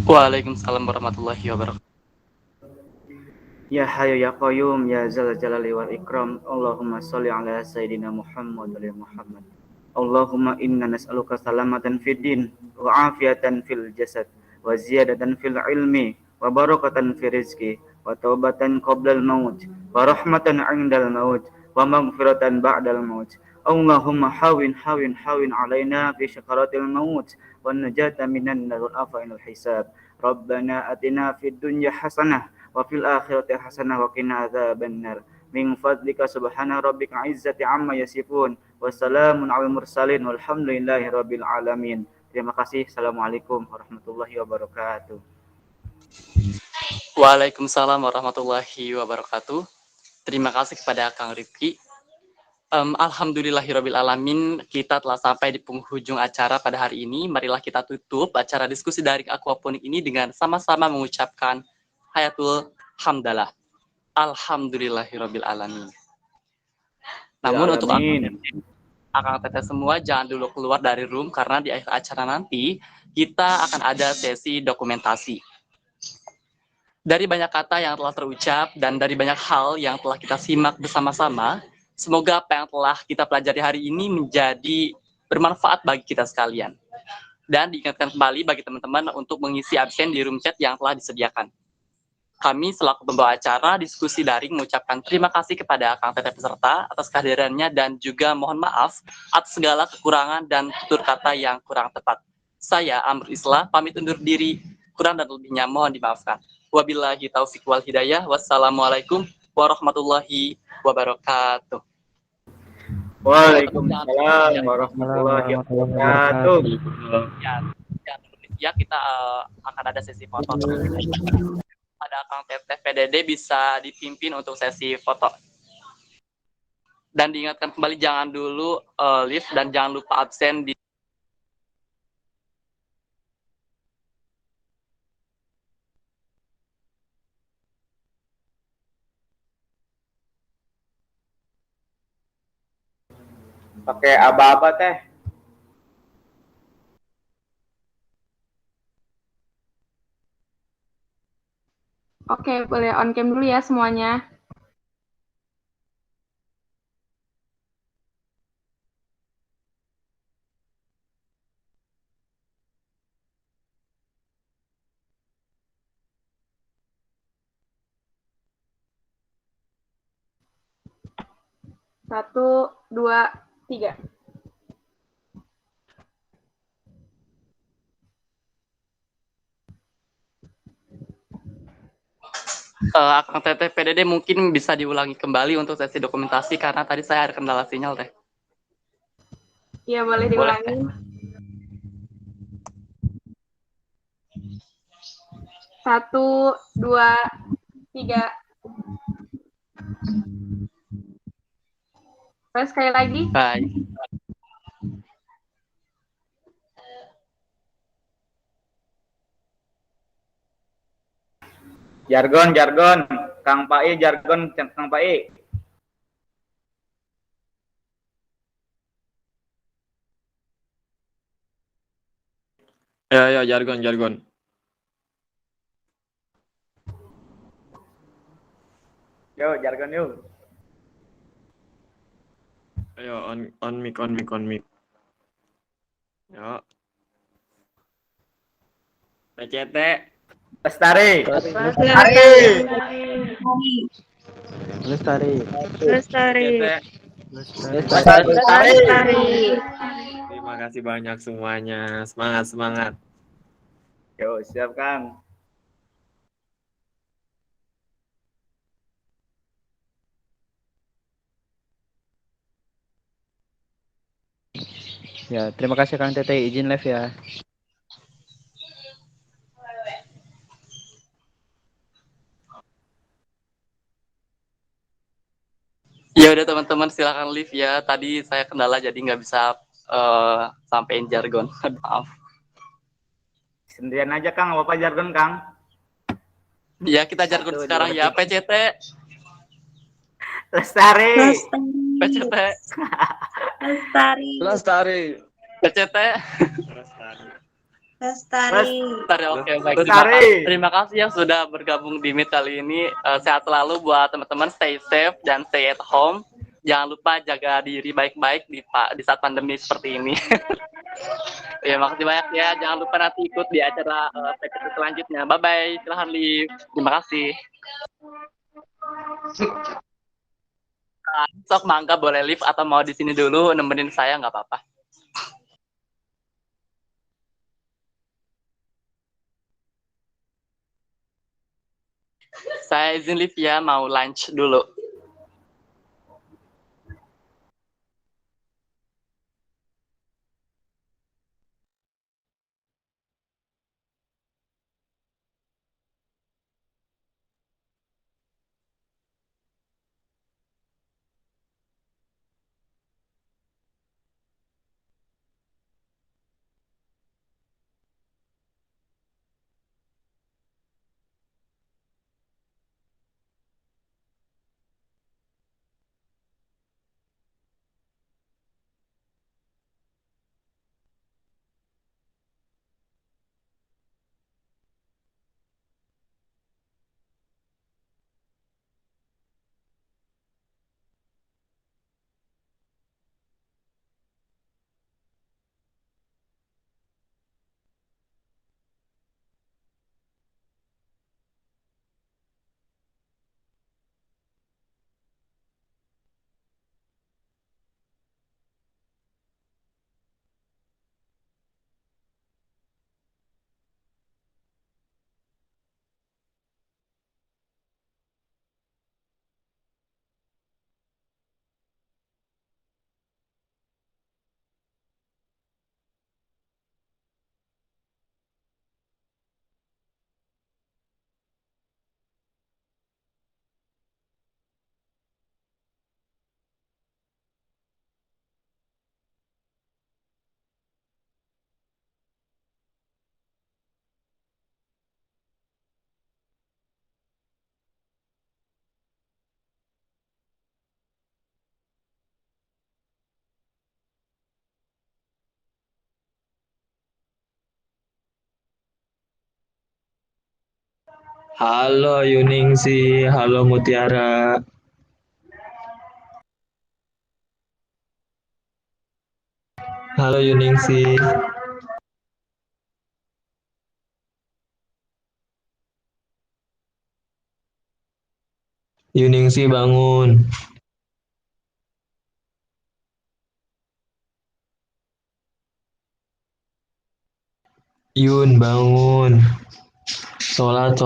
Waalaikumsalam warahmatullahi wabarakatuh. Ya Hayyu ya Qayyum ya Zal Jalali wal Ikram. Allahumma sholli ala Sayyidina Muhammad wa ali Muhammad. Allahumma inna nas'aluka salamatan fid din wa afiatan fil jasad wa ziyadatan fil ilmi wa barakatan fil rizqi wa taubatan qoblal maut wa rahmatan 'indal maut wa maghfiratan ba'dal maut. Allahumma hawin hawin hawin alaina fi syakaratil maut wa najata minan nar wal afainal hisab. Rabbana atina fid dunya hasanah wa fil akhirati hasanah wa qina adzabannar. Min fadlika subhana rabbika izzati amma yasifun. Wassalamun alal mursalin walhamdulillahi rabbil alamin. Terima kasih. Assalamualaikum warahmatullahi wabarakatuh. Waalaikumsalam warahmatullahi wabarakatuh. Terima kasih kepada Kang Rifki. Alhamdulillahirabbil alamin, kita telah sampai di penghujung acara pada hari ini. Marilah kita tutup acara diskusi daring aquaponik ini dengan sama-sama mengucapkan hayatul hamdalah. Alhamdulillahirabbil alamin. Namun untuk akang teteh semua jangan dulu keluar dari room karena di akhir acara nanti kita akan ada sesi dokumentasi. Dari banyak kata yang telah terucap dan dari banyak hal yang telah kita simak bersama-sama, semoga apa yang telah kita pelajari hari ini menjadi bermanfaat bagi kita sekalian. Dan diingatkan kembali bagi teman-teman untuk mengisi absen di room chat yang telah disediakan. Kami selaku pembawa acara diskusi daring mengucapkan terima kasih kepada Kang Teteh peserta atas kehadirannya dan juga mohon maaf atas segala kekurangan dan tutur kata yang kurang tepat. Saya Amr Islah pamit undur diri, kurang dan lebihnya mohon dimaafkan. Wabillahi taufiq wal hidayah. Wassalamualaikum warahmatullahi wabarakatuh. Waalaikumsalam warahmatullahi wabarakatuh. Ya kita akan ada sesi foto. Pada Kang Teteh PDD bisa dipimpin untuk sesi foto. Dan diingatkan kembali jangan dulu live dan jangan lupa absen di Pakai aba-aba teh. Oke, boleh on cam dulu ya semuanya. Satu, dua, tiga. Akang Teteh PDD mungkin bisa diulangi kembali untuk sesi dokumentasi karena tadi saya ada kendala sinyal teh. Iya, boleh Boleh diulangi. teh. Satu, dua, tiga. Terus sekali lagi. Baik. Jargon, Kang Pai, jargon, Kang Pai. Ya, jargon. Yo, jargon yuk. Ayo, on mic. Ya. PCT. Lestari. Terima kasih banyak semuanya. Semangat. Yo, siap Kang. Ya, terima kasih Kang Teteh, izin live ya. Ya udah teman-teman silakan live ya. Tadi saya kendala jadi nggak bisa sampein jargon. Maaf. Sendirian aja Kang, apa jargon Kang? Ya kita jargon sekarang ya. PCT. Lestari. PCT. Lestari. PCT. Lestari. Oke, baik. Terima kasih yang sudah bergabung di Meet kali ini. Sehat selalu buat teman-teman, stay safe dan stay at home. Jangan lupa jaga diri baik-baik di saat pandemi seperti ini. Ya, makasih banyak ya. Jangan lupa nanti ikut di acara PKT selanjutnya. Bye-bye. Silahkan Liv. Terima kasih. Sok mangga boleh live atau mau di sini dulu nemenin saya nggak apa-apa. Saya izin live ya, mau lunch dulu. Halo Yuningsi, halo Mutiara. Halo Yuningsi. Yuningsi bangun. Yun bangun. Sholat.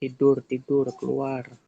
Tidur keluar.